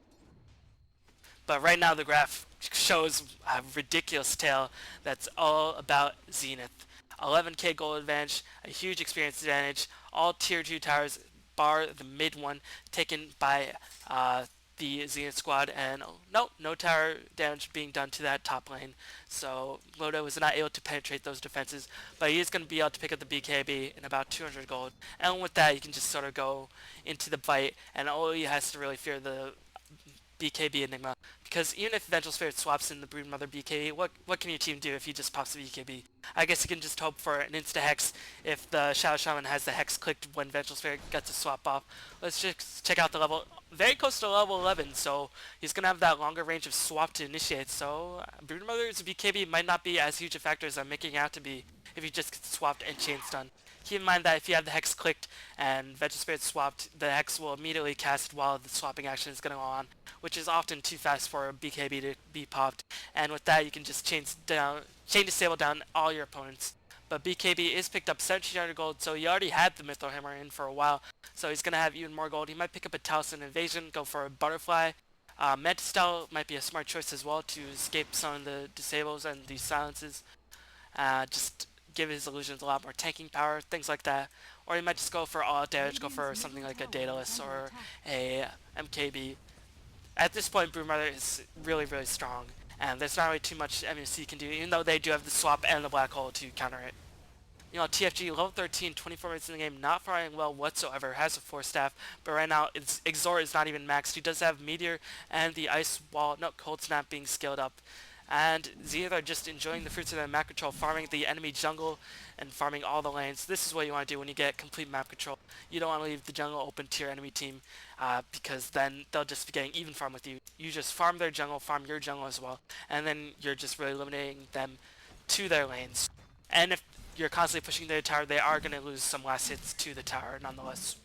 But right now the graph shows a ridiculous tale that's all about Zenith. 11k gold advantage, a huge experience advantage, all tier 2 towers bar the mid one taken by the Zenith squad, and no tower damage being done to that top lane. So Loda was not able to penetrate those defenses, but he is going to be able to pick up the BKB in about 200 gold. And with that, you can just sort of go into the fight, and all he has to really fear the BKB Enigma, because even if Vengeful Spirit swaps in the Brood Mother BKB, what can your team do if he just pops the BKB? I guess you can just hope for an insta-hex if the Shadow Shaman has the hex clicked when Vengeful Spirit gets to swap off. Let's just check out the level, very close to level 11, so he's going to have that longer range of swap to initiate, so Brood Mother's BKB might not be as huge a factor as I'm making it out to be if he just gets swapped and chain stun. Keep in mind that if you have the hex clicked and Vengeful Spirit swapped, the hex will immediately cast while the swapping action is going to go on, which is often too fast for a BKB to be popped. And with that, you can just chain disable down all your opponents. But BKB is picked up 1700 gold, so he already had the Mithril Hammer in for a while, so he's going to have even more gold. He might pick up a Talisman Invasion, go for a Butterfly. Mantis Style might be a smart choice as well to escape some of the disables and the silences. Just give his illusions a lot more tanking power, things like that. Or you might just go for all damage, go for something like a Daedalus or a MKB. At this point, Brood Mother is really, really strong, and there's not really too much MUFC can do, even though they do have the swap and the black hole to counter it. You know, TFG, level 13, 24 minutes in the game, not faring well whatsoever, has a 4-staff, but right now, Exort is not even maxed. He does have Meteor and the Ice Wall, no, Cold Snap being scaled up. And Zenith are just enjoying the fruits of their map control, farming the enemy jungle and farming all the lanes. This is what you want to do when you get complete map control. You don't want to leave the jungle open to your enemy team because then they'll just be getting even farm with you. You just farm their jungle, farm your jungle as well, and then you're just really limiting them to their lanes. And if you're constantly pushing their tower, they are going to lose some last hits to the tower nonetheless.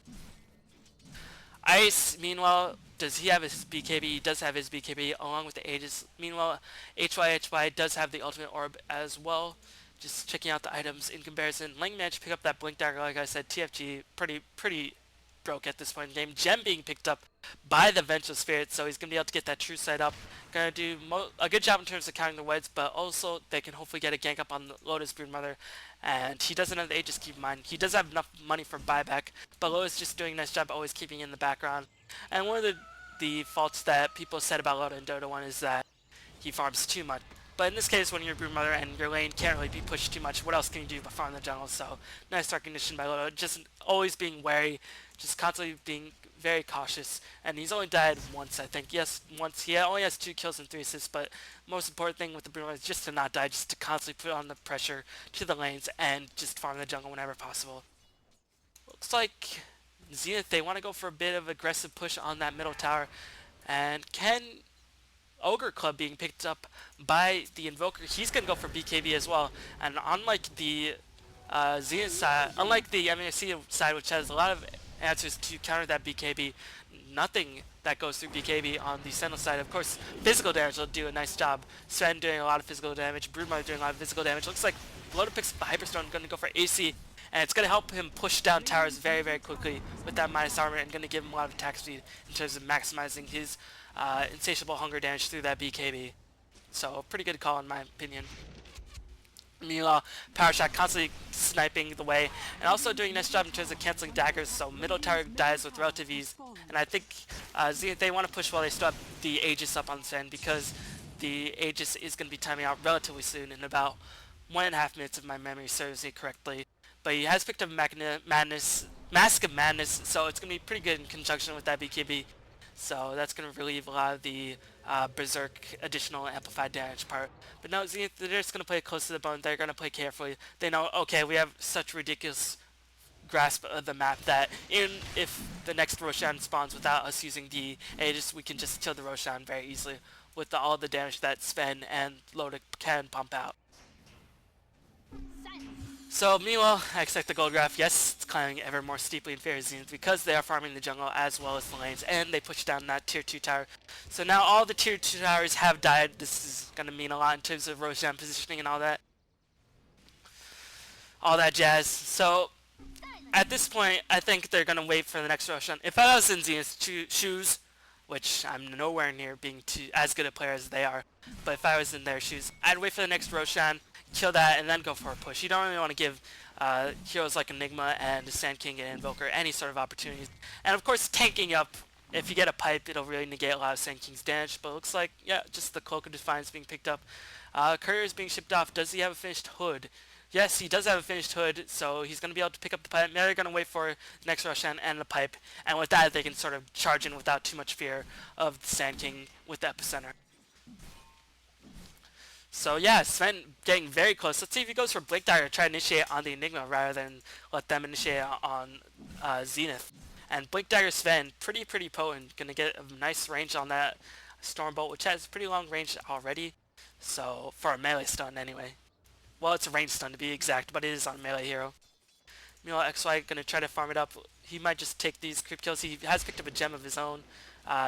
Ice, meanwhile, does he have his BKB? He does have his BKB along with the Aegis. Meanwhile, HY does have the ultimate orb as well. Just checking out the items in comparison. Lang managed to pick up that Blink Dagger, like I said. TFG pretty broke at this point in the game. Gem being picked up by the Vengeful Spirit, so he's going to be able to get that true sight up. Going to do a good job in terms of countering the Weds, but also they can hopefully get a gank up on Loda's Brood Mother. And he doesn't have the Aegis, keep in mind. He does have enough money for buyback, but Loda's just doing a nice job always keeping in the background. And one of the faults that people said about Loda in Dota 1 is that he farms too much. But in this case, when you're Brood Mother and your lane can't really be pushed too much, what else can you do but farm the jungle? So, nice recognition by Loda. Just always being wary, just constantly being very cautious. And he's only died once, I think. Yes, once. He only has 2 kills and 3 assists, but most important thing with the Brood Mother is just to not die, just to constantly put on the pressure to the lanes and just farm the jungle whenever possible. Looks like Zenith, they want to go for a bit of aggressive push on that middle tower. And Ogre Club being picked up by the Invoker, he's going to go for BKB as well. And unlike the Zenith side, unlike the MUFC side, which has a lot of answers to counter that BKB, nothing that goes through BKB on the Sentinel side. Of course, physical damage will do a nice job. Sven doing a lot of physical damage, Broodmother doing a lot of physical damage. Looks like Loda picks up the Hyperstone, going to go for AC, and it's going to help him push down towers very, very quickly with that minus armor, and going to give him a lot of attack speed in terms of maximizing his insatiable hunger damage through that BKB. So pretty good call in my opinion. Meanwhile, Power Shot constantly sniping the way, and also doing a nice job in terms of canceling daggers, so middle tower dies with relative ease. And I think Zenith, they want to push while they still have the Aegis up on Zen, because the Aegis is going to be timing out relatively soon, in about 1.5 minutes if my memory serves me correctly. But he has picked up Mask of Madness, so it's going to be pretty good in conjunction with that BKB. So that's going to relieve a lot of the Berserk additional amplified damage part. But no, Zenith, they're just going to play close to the bone. They're going to play carefully. They know, okay, we have such ridiculous grasp of the map that even if the next Roshan spawns without us using the Aegis, we can just kill the Roshan very easily with all the damage that Sven and Loda can pump out. So meanwhile, I expect the gold graph, yes, it's climbing ever more steeply in favor of Zenith because they are farming the jungle as well as the lanes, and they push down that tier 2 tower. So now all the tier 2 towers have died. This is going to mean a lot in terms of Roshan positioning and all that jazz. So at this point, I think they're going to wait for the next Roshan. If I was in Zenith's shoes, which I'm nowhere near being as good a player as they are, but if I was in their shoes, I'd wait for the next Roshan, kill that, and then go for a push. You don't really want to give heroes like Enigma and Sand King and Invoker any sort of opportunities. And of course, tanking up, if you get a pipe, it'll really negate a lot of Sand King's damage, but it looks like, yeah, just the Cloak of Defiance being picked up. Courier is being shipped off. Does he have a finished hood? Yes, he does have a finished hood, so he's going to be able to pick up the pipe. Now they're going to wait for the next Roshan and the pipe, and with that they can sort of charge in without too much fear of the Sand King with the Epicenter. So yeah, Sven getting very close. Let's see if he goes for Blink Dagger to try to initiate on the Enigma rather than let them initiate on Zenith. And Blink Dagger Sven, pretty potent. Going to get a nice range on that Stormbolt, which has pretty long range already. So, for a melee stun anyway. Well, it's a range stun to be exact, but it is on a melee hero. Meanwhile, XY going to try to farm it up. He might just take these creep kills. He has picked up a gem of his own.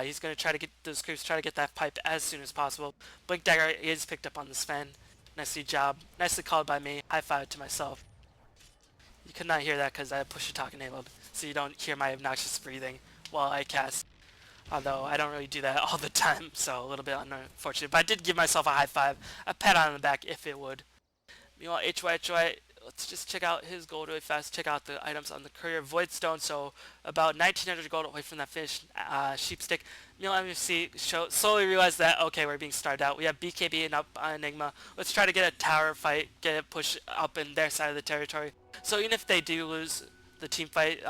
He's going to try to get those creeps, try to get that pipe as soon as possible. Blink Dagger is picked up on the Sven. Nicely job. Nicely called by me. High five to myself. You could not hear that because I have push to talk enabled, so you don't hear my obnoxious breathing while I cast. Although I don't really do that all the time, so a little bit unfortunate. But I did give myself a high five, a pat on the back if it would. Meanwhile, HY, let's just check out his gold really fast. Check out the items on the Courier. Voidstone, so about 1900 gold away from that finished Sheepstick. Meanwhile, MUFC slowly realized that, okay, we're being started out. We have BKB and up on Enigma. Let's try to get a tower fight, get it push up in their side of the territory. So even if they do lose the team fight,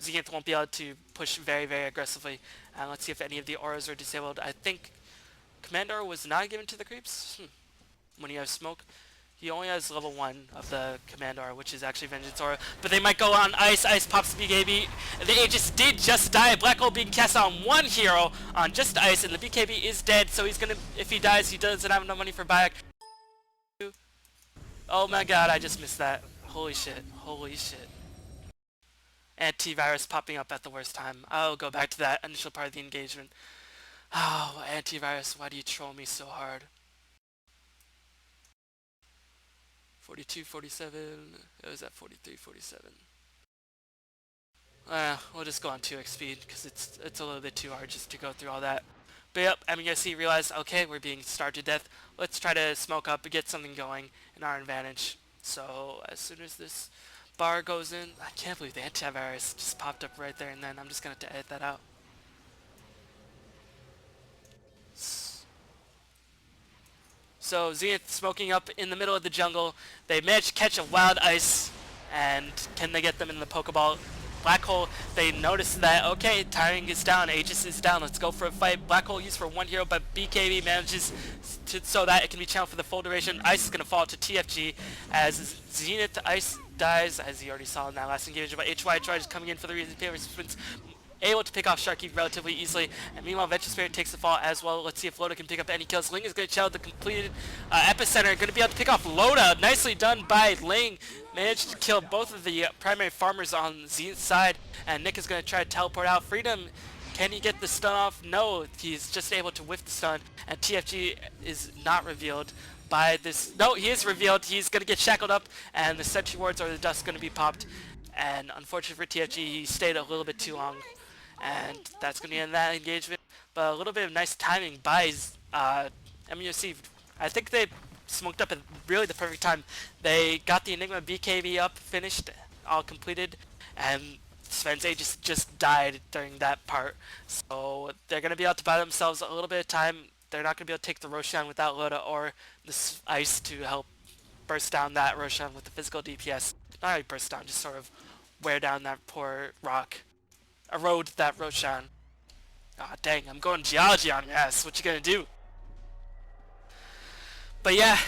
Zenith won't be able to push very aggressively. Let's see if any of the auras are disabled. I think Commander was not given to the creeps when you have smoke. He only has level 1 of the Command Aura, which is actually Vengeance Aura. But they might go on Ice. Ice pops the BKB. The Aegis did just die. Black Hole being cast on one hero on just Ice, and the BKB is dead. So he's gonna, if he dies, he doesn't have enough money for buyback. Oh my god, I just missed that. Holy shit. Holy shit. Antivirus popping up at the worst time. I'll go back to that initial part of the engagement. Oh, Antivirus, why do you troll me so hard? 42, 47, it was at 43, 47. We'll just go on 2x speed, because it's a little bit too hard just to go through all that. But yep, MUFC realized, okay, we're being starved to death. Let's try to smoke up and get something going in our advantage. So, as soon as this bar goes in, I can't believe the antivirus just popped up right there and then. I'm just going to edit that out. So Zenith smoking up in the middle of the jungle. They managed to catch a wild ice, and can they get them in the Pokeball? Black Hole, they notice that, okay, timing is down, Aegis is down, let's go for a fight. Black Hole used for one hero, but BKB manages to, so that it can be channeled for the full duration. Ice is going to fall to TFG as Zenith Ice dies, as you already saw in that last engagement, but HY tries coming in for the reason sprints, able to pick off Sharky relatively easily, and meanwhile Venture Spirit takes the fall as well. Let's see if Loda can pick up any kills. Ling is going to channel the completed Epicenter, going to be able to pick off Loda. Nicely done by Ling. Managed to kill both of the primary farmers on Zenith's side, and Nick is going to try to teleport out. Freedom, can he get the stun off? No, he's just able to whiff the stun, and TFG is not revealed by this. No, he is revealed. He's going to get shackled up, and the sentry wards or the dust going to be popped, and unfortunately for TFG, he stayed a little bit too long. And that's going to be in that engagement. But a little bit of nice timing by MUFC, I think they smoked up at really the perfect time. They got the Enigma BKB up, finished, all completed, and Sven's Aegis just died during that part. So they're going to be able to buy themselves a little bit of time. They're not going to be able to take the Roshan without Loda or this ice to help burst down that Roshan with the physical DPS. Not really burst down, just sort of wear down that poor rock. Erode that Roshan. Ah, dang, I'm going geology on your ass. What you gonna do? But yeah,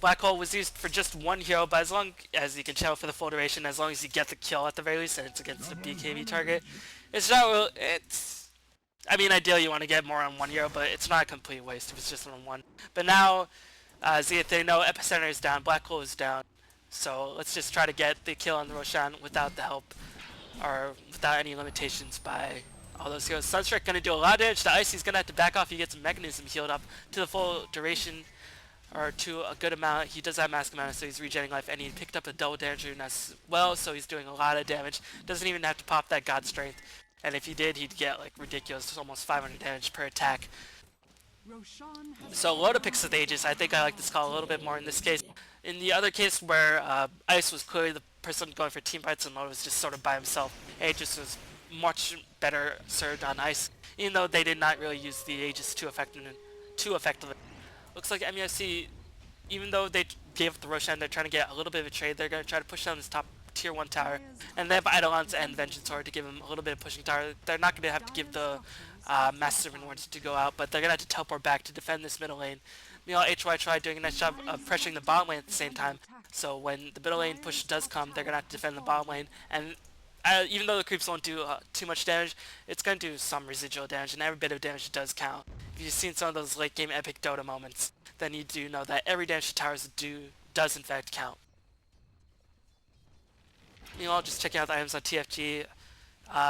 Black Hole was used for just one hero, but as long as you can channel for the full duration, as long as you get the kill at the very least, and it's against the BKB target, it's not real, I mean, ideally you want to get more on one hero, but it's not a complete waste if it's just on one. But now, Zenith, they know Epicenter is down, Black Hole is down, so let's just try to get the kill on the Roshan without the help, or without any limitations by all those heroes. Sunstrike gonna do a lot of damage to Ice. He's gonna have to back off. He gets Mechanism healed up to the full duration, or to a good amount. He does have Mask Amount, so he's regenerating life, and he picked up a double damage rune as well, so he's doing a lot of damage. Doesn't even have to pop that God Strength, and if he did, he'd get like ridiculous, almost 500 damage per attack. So Loda picks the Aegis. I think I like this call a little bit more in this case. In the other case where Ice was clearly the person going for team fights and Loda was just sort of by himself, Aegis was much better served on Ice, even though they did not really use the Aegis too effectively. Looks like MUFC, even though they gave up the Roshan, they're trying to get a little bit of a trade. They're going to try to push down this top tier 1 tower, and they have Eidolons and Vengeance Sword to give them a little bit of pushing tower. They're not going to have to give the Master Servant Wards to go out, but they're going to have to teleport back to defend this middle lane. Meanwhile, HY tried doing a nice job of pressuring the bottom lane at the same time, so when the middle lane push does come, they're going to have to defend the bottom lane, and even though the creeps won't do too much damage, it's going to do some residual damage, and every bit of damage does count. If you've seen some of those late game epic Dota moments, then you do know that every damage to towers does in fact count. Meanwhile, just checking out the items on TFG.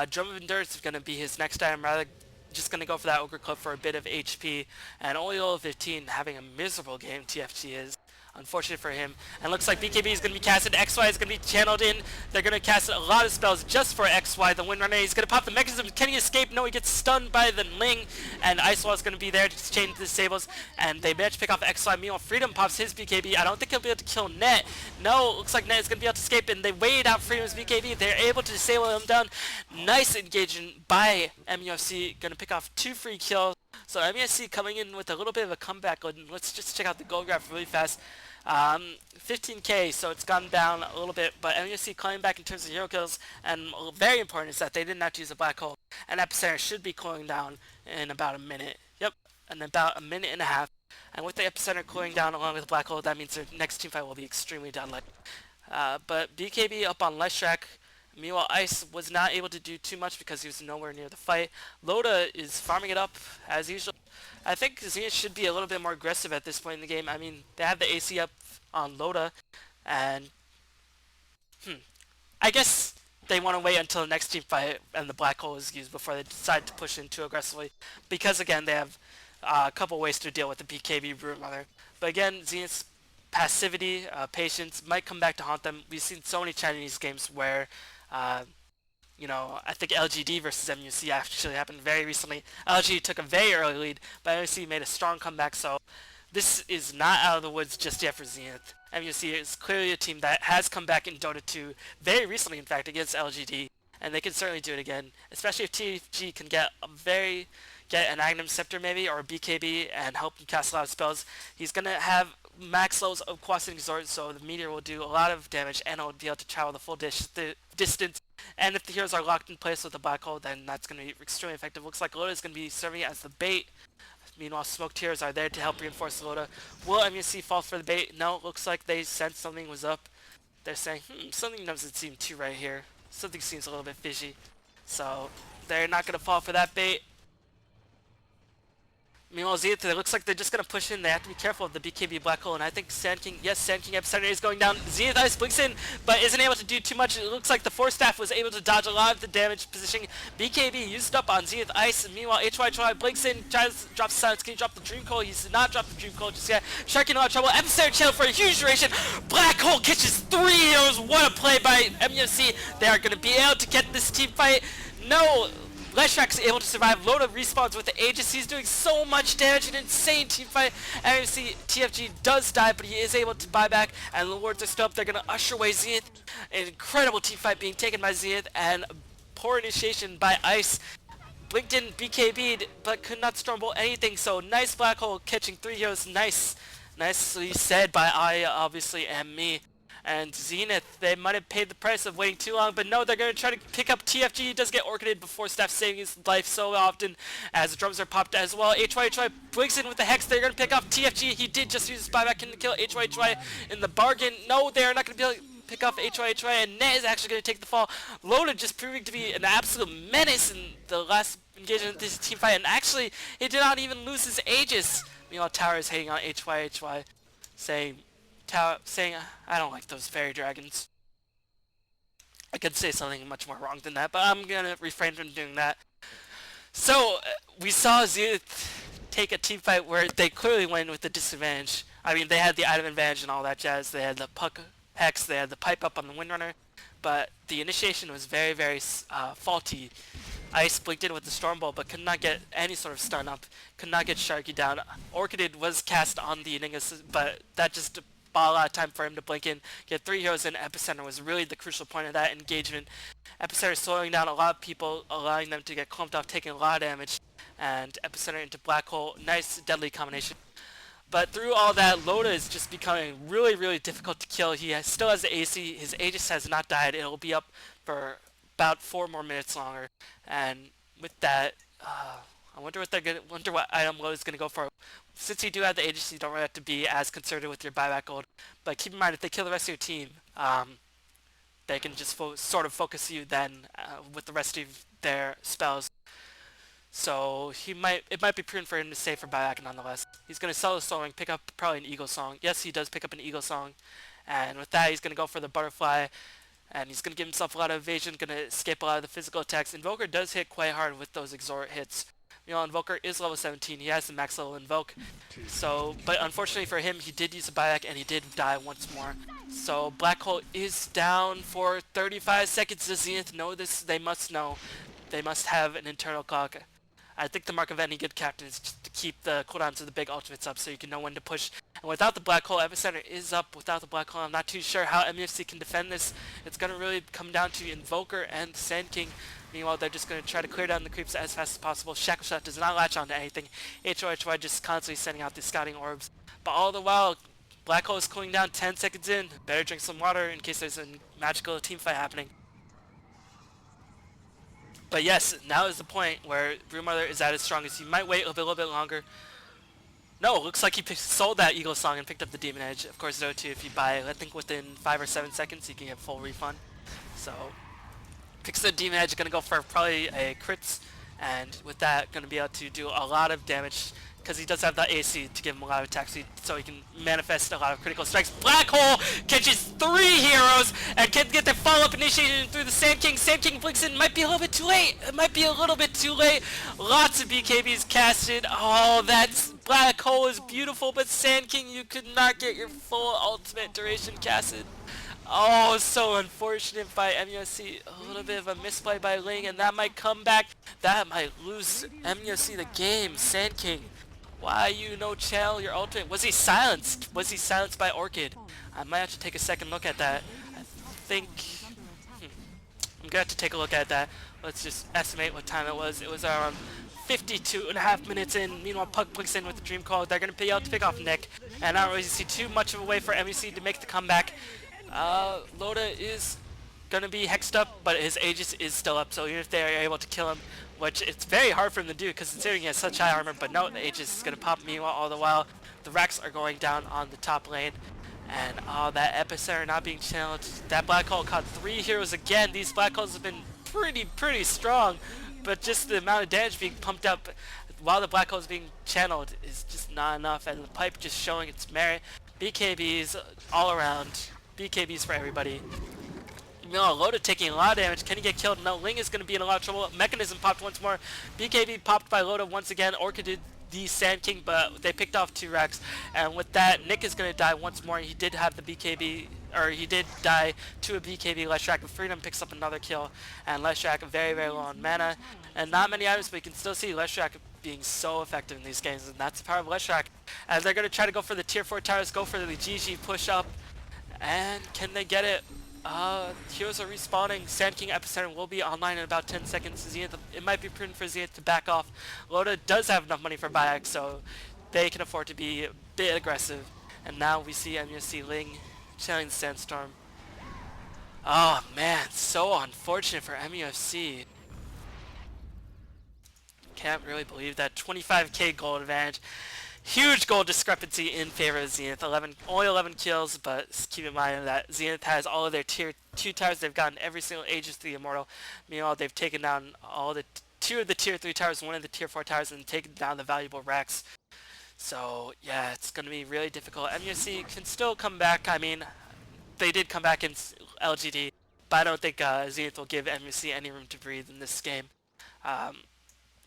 Drum of Endurance is going to be his next item, rather just going to go for that Ogre Club for a bit of HP, and only level 15 having a miserable game TFG is. Unfortunate for him. And looks like BKB is going to be casted. XY is going to be channeled in. They're going to cast a lot of spells just for XY. The Windrunner, he's going to pop the Mechanism. Can he escape? No, he gets stunned by the Ling. And Icewall is going to be there to chain the disables. And they manage to pick off XY. Meanwhile, Freedom pops his BKB. I don't think he'll be able to kill Net. No, looks like Net is going to be able to escape. And they waited out Freedom's BKB. They're able to disable him down. Nice engagement by MUFC. Going to pick off 2 free kills. So MUFC coming in with a little bit of a comeback. Let's just check out the gold graph really fast. 15k, so it's gone down a little bit, but MUFC coming back in terms of hero kills, and very important is that they did not use a Black Hole, and Epicenter should be cooling down in about a minute. Yep, in about a minute and a half. And with the Epicenter cooling down along with the Black Hole, that means their next team fight will be extremely deadly. But BKB up on left track. Meanwhile, Ice was not able to do too much because he was nowhere near the fight. Loda is farming it up as usual. I think Zenith should be a little bit more aggressive at this point in the game. I mean, they have the AC up on Loda, and I guess they want to wait until the next team fight and the Black Hole is used before they decide to push in too aggressively, because again, they have a couple ways to deal with the BKB Broodmother. But again, Zenith's passivity, patience might come back to haunt them. We've seen so many Chinese games where you know, I think LGD versus MUFC actually happened very recently. LG took a very early lead, but MUFC made a strong comeback, so this is not out of the woods just yet for Zenith. MUFC is clearly a team that has come back in Dota 2 very recently, in fact, against LGD, and they can certainly do it again, especially if TFG can get an Agnum Scepter maybe, or a BKB, and help him cast a lot of spells. He's going to have max levels of Quasting Exhort, so the meteor will do a lot of damage, and it'll be able to travel the full distance. And if the heroes are locked in place with the Black Hole, then that's going to be extremely effective. Looks like Loda is going to be serving as the bait. Meanwhile, smoke tiers are there to help reinforce Loda. Will MUFC fall for the bait? No, looks like they sensed something was up. They're saying, something doesn't seem too right here. Something seems a little bit fishy. So, they're not going to fall for that bait. Meanwhile, Zenith, it looks like they're just going to push in. They have to be careful of the BKB Black Hole, and I think Sand King Epicenter is going down. Zenith Ice blinks in, but isn't able to do too much. It looks like the Force Staff was able to dodge a lot of the damage positioning. BKB used up on Zenith Ice, and meanwhile, HY blinks in, tries to drop silence. Can he drop the Dream Coil? He did not drop the Dream Coil just yet. Shark in a lot of trouble. Epicenter channel for a huge duration. Black Hole catches 3 heroes. What a play by MUFC. They are going to be able to get this team fight. No! Leshrak's able to survive. Loda respawns with the Aegis. He's doing so much damage. An insane team fight. And you see TFG does die, but he is able to buy back. And the wards are still up. They're going to usher away Zenith. An incredible team fight being taken by Zenith. And poor initiation by Ice. Blinked in, BKB'd, but could not stormbolt anything. So nice Black Hole catching 3 heroes. Nicely said by Aya, obviously, and me. And Zenith, they might have paid the price of waiting too long, but no, they're going to try to pick up TFG. He does get orchided before Staff saving his life so often as the drums are popped as well. HY blinks in with the Hex. They're going to pick off TFG. He did just use his buyback in to kill HY in the bargain. No, they're not going to be able to pick off HY, and Net is actually going to take the fall. Loda just proving to be an absolute menace in the last engagement of this team fight, and actually, he did not even lose his Aegis. Meanwhile, Tower is hating on HY, saying, I don't like those fairy dragons. I could say something much more wrong than that, but I'm going to refrain from doing that. So, we saw Zenith take a team fight where they clearly went with the disadvantage. I mean, they had the item advantage and all that jazz. They had the puck Hex, they had the pipe up on the Windrunner, but the initiation was very, very faulty. Ice blinked in with the Stormbolt, but could not get any sort of stun up, could not get Sharky down. Orchided was cast on the Eningas, but that just bought a lot of time for him to blink in. Get 3 heroes in. Epicenter was really the crucial point of that engagement. Epicenter slowing down a lot of people, allowing them to get clumped off, taking a lot of damage, and Epicenter into Black Hole. Nice, deadly combination. But through all that, Loda is just becoming really, really difficult to kill. He still has the AC. His Aegis has not died. It'll be up for about 4 more minutes longer. And with that, I wonder what item Loda's gonna go for. Since you do have the Aegis, you don't really have to be as conservative with your buyback gold. But keep in mind, if they kill the rest of your team, they can just sort of focus you then with the rest of their spells. So it might be prudent for him to save for buyback nonetheless. He's going to sell the Soul Ring, pick up probably an Eagle Song. Yes, he does pick up an Eagle Song. And with that, he's going to go for the Butterfly. And he's going to give himself a lot of evasion, going to escape a lot of the physical attacks. Invoker does hit quite hard with those Exort hits. You know, Invoker is level 17. He has the max level Invoke. So, but unfortunately for him, he did use a buyback and he did die once more. So Black Hole is down for 35 seconds. Does Zenith know this? They must know. They must have an internal clock. I think the mark of any good captain is just to keep the cooldowns of the big ultimates up so you can know when to push. And without the Black Hole, Epicenter is up. Without the Black Hole, I'm not too sure how MUFC can defend this. It's going to really come down to Invoker and Sand King. Meanwhile, they're just going to try to clear down the creeps as fast as possible. Shackle Shot does not latch onto anything. HOHY just constantly sending out these scouting orbs. But all the while, Black Hole is cooling down 10 seconds in. Better drink some water in case there's a magical team fight happening. But yes, now is the point where Brewmother is at its strongest. You might wait a little bit longer. No, it looks like he sold that Eagle Song and picked up the Demon Edge. Of course, though, too, if you buy, I think within 5 or 7 seconds, you can get full refund. So, picks the Demon Edge, gonna go for probably a crits, and with that, gonna be able to do a lot of damage, because he does have that AC to give him a lot of attacks, so he can manifest a lot of critical strikes. Black Hole catches 3 heroes and can get the follow-up initiation through the Sand King. Sand King blinks in. Might be a little bit too late. It might be a little bit too late. Lots of BKBs casted. Oh, that's Black Hole is beautiful, but Sand King, you could not get your full ultimate duration casted. Oh, so unfortunate by MUFC. A little bit of a misplay by Ling, and that might come back. That might lose MUFC the game. Sand King. Why you no channel your ultimate? Was he silenced? Was he silenced by Orchid? I might have to take a second look at that. I think... I'm gonna have to take a look at that. Let's just estimate what time it was. It was around 52.5 minutes in. Meanwhile, Puck blinks in with the Dream Call. They're gonna be able to pick off Nick. And I don't really see too much of a way for MUFC to make the comeback. Loda is gonna be hexed up, but his Aegis is still up. So even if they are able to kill him, which it's very hard for him to do because considering he has such high armor, but no, the Aegis is going to pop. Meanwhile, all the while, the Racks are going down on the top lane. And that Epicenter not being channeled. That Black Hole caught 3 heroes again. These Black Holes have been pretty strong, but just the amount of damage being pumped up while the Black Hole is being channeled is just not enough, and the pipe just showing its merit. BKBs all around. BKBs for everybody. No, Loda taking a lot of damage. Can he get killed? No, Ling is going to be in a lot of trouble. Mechanism popped once more. BKB popped by Loda once again. Orchid the Sand King, but they picked off 2 wrecks, and with that, Nick is going to die once more. He did have the BKB, or he did die to a BKB. Leshrac of Freedom picks up another kill, and Leshrac very, very low on mana, and not many items, but you can still see Leshrac being so effective in these games, and that's the power of Leshrac, as they're going to try to go for the tier 4 towers, go for the GG push up, and can they get it? Heroes are respawning. Sand King Epicenter will be online in about 10 seconds. Zenith, it might be prudent for Zenith to back off. Loda does have enough money for buyback, so they can afford to be a bit aggressive. And now we see MUFC Ling challenging Sandstorm. Oh man, so unfortunate for MUFC. Can't really believe that 25k gold advantage. Huge goal discrepancy in favor of Zenith. Only 11 kills, but keep in mind that Zenith has all of their tier 2 towers. They've gotten every single Aegis to the Immortal. Meanwhile, they've taken down all the 2 of the tier 3 towers, 1 of the tier 4 towers, and taken down the valuable Rex. So yeah, it's going to be really difficult. MUFC can still come back. I mean, they did come back in LGD, but I don't think Zenith will give MUFC any room to breathe in this game.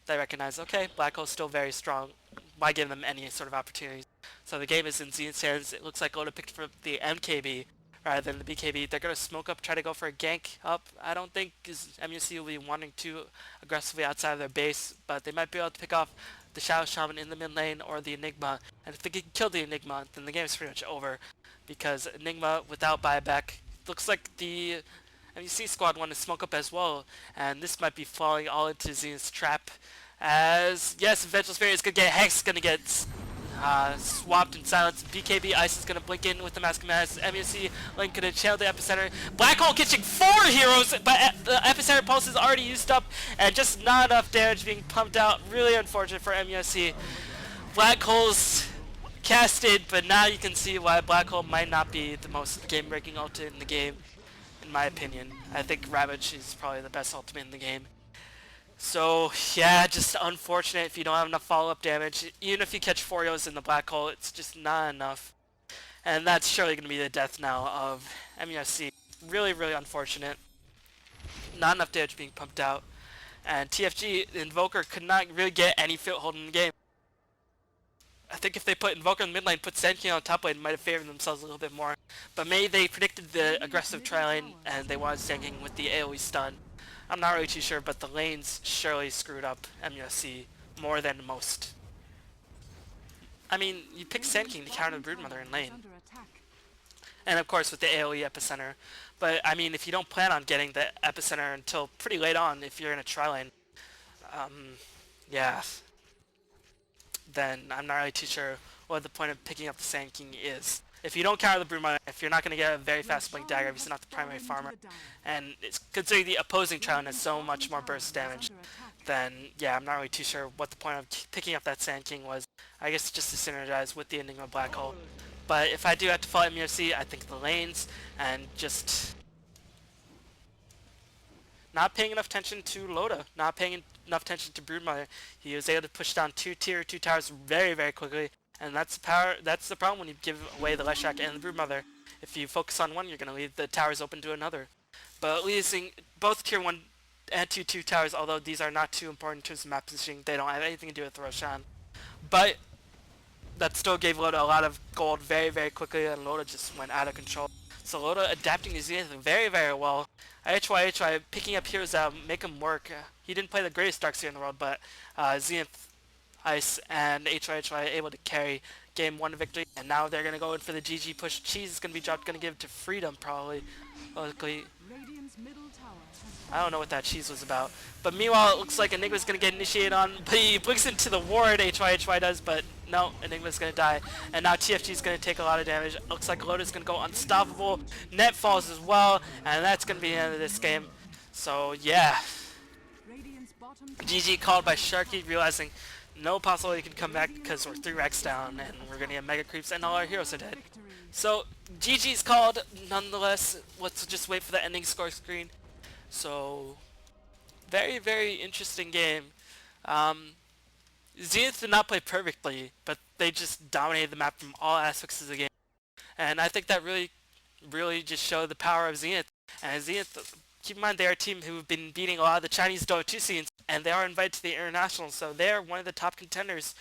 They recognize, okay, Black Hole's still very strong. Why give them any sort of opportunities? So the game is in Zenith's hands. It looks like Loda picked for the MKB rather than the BKB. They're going to smoke up, try to go for a gank up. I don't think MUFC will be wanting too aggressively outside of their base, but they might be able to pick off the Shadow Shaman in the mid lane or the Enigma. And if they can kill the Enigma, then the game is pretty much over, because Enigma without buyback, looks like the MUFC squad want to smoke up as well, and this might be falling all into Zenith's trap. As, yes, Vengeful Spirit is going to get Hex, going to get swapped and silenced. BKB Ice is going to blink in with the Mask of Madness. MUFC Link going to channel the Epicenter. Black Hole catching 4 heroes, but the Epicenter Pulse is already used up, and just not enough damage being pumped out. Really unfortunate for MUFC. Black Hole's casted, but now you can see why Black Hole might not be the most game-breaking ultimate in the game, in my opinion. I think Ravage is probably the best ultimate in the game. So yeah, just unfortunate if you don't have enough follow-up damage. Even if you catch 4 heroes in the Black Hole, it's just not enough. And that's surely going to be the death now of MUFC. Really, really unfortunate. Not enough damage being pumped out. And TFG, Invoker, could not really get any foothold in the game. I think if they put Invoker in the mid lane, put Sand King on top lane, might have favored themselves a little bit more. But maybe they predicted the aggressive tri-lane, and they wanted Sand King with the AoE stun. I'm not really too sure, but the lanes surely screwed up MUFC more than most. I mean, you pick Sand King to counter the Broodmother in lane. And of course with the AoE Epicenter. But I mean, if you don't plan on getting the Epicenter until pretty late on, if you're in a tri-lane, yeah, then I'm not really too sure what the point of picking up the Sand King is. If you don't counter the Broodmother, if you're not going to get a very fast blink dagger, if he's not the primary farmer, and it's considering the opposing Triton has so much more burst damage, then yeah, I'm not really too sure what the point of picking up that Sand King was. I guess just to synergize with the Enigma Black Hole. But if I do have to follow MUFC, I think the lanes, and just not paying enough attention to Loda, not paying enough attention to Broodmother. He was able to push down 2 tier 2 towers very, very quickly. And that's the problem when you give away the Leshrac and the Broodmother. If you focus on one, you're going to leave the towers open to another. But losing both tier 1 and 2 towers, although these are not too important in terms of map positioning, they don't have anything to do with Roshan. But that still gave Loda a lot of gold very, very quickly, and Loda just went out of control. So Loda adapting to Zenith very, very well. HY picking up heroes that make him work. He didn't play the greatest Darkseer in the world, but Zenith, Ice, and HY able to carry game 1 victory, and now they're going to go in for the GG push. Cheese is going to be dropped, going to give to Freedom probably. Luckily, I don't know what that cheese was about. But meanwhile, it looks like Enigma's going to get initiated on, but he blinks into the ward, HY does, but no, Enigma's going to die. And now TFG's going to take a lot of damage. Looks like Loda's going to go unstoppable. Net falls as well, and that's going to be the end of this game. So yeah, GG called by Sharky, realizing no possibility he can come back because we're 3 racks down and we're gonna get mega creeps and all our heroes are dead. So GG's called nonetheless. Let's just wait for the ending score screen. So very, very interesting game. Zenith did not play perfectly, but they just dominated the map from all aspects of the game. And I think that really just showed the power of Zenith. And Zenith, keep in mind, they are a team who have been beating a lot of the Chinese Dota 2 scenes, and they are invited to the internationals, so they are one of the top contenders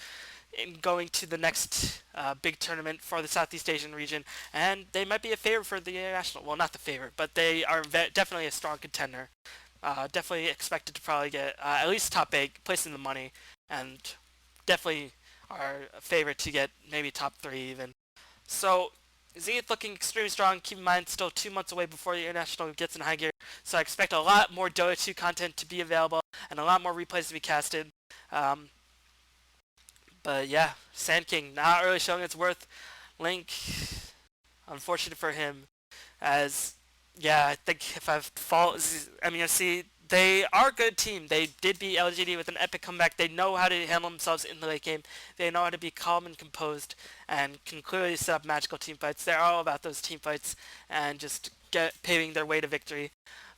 in going to the next big tournament for the Southeast Asian region, and they might be a favorite for the international. Well, not the favorite, but they are definitely a strong contender. Definitely expected to probably get at least top 8, placing the money, and definitely are a favorite to get maybe top 3 even. So Zenith looking extremely strong. Keep in mind, still 2 months away before the international gets in high gear. So I expect a lot more Dota 2 content to be available and a lot more replays to be casted. Um, but yeah, Sand King not really showing its worth. Link, unfortunate for him, as yeah, I think if I've fault, I mean, see, they are a good team. They did beat LGD with an epic comeback. They know how to handle themselves in the late game. They know how to be calm and composed, and can clearly set up magical team fights. They're all about those team fights and just paving their way to victory.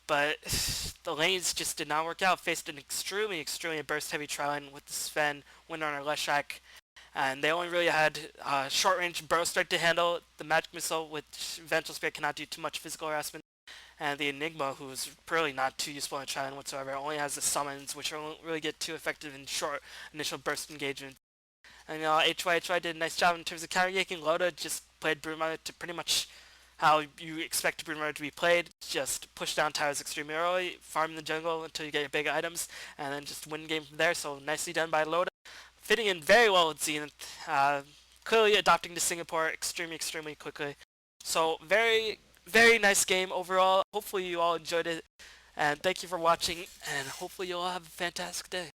But the lanes just did not work out. Faced an extremely burst heavy Trilon with the Sven, Windrunner, Leshak, and they only really had short range burrow strike to handle. The magic missile, which Vengeful Spirit cannot do too much physical harassment, and the Enigma, who's really not too useful in China whatsoever, only has the summons, which don't really get too effective in short initial burst engagement. And HY did a nice job in terms of counter yanking. Loda just played Bruma to pretty much how you expect Bruma to be played. Just push down towers extremely early, farm the jungle until you get your big items, and then just win the game from there. So nicely done by Loda, fitting in very well with Zenith, clearly adopting to Singapore extremely quickly. So very nice game overall. Hopefully you all enjoyed it, and thank you for watching, and hopefully you all have a fantastic day.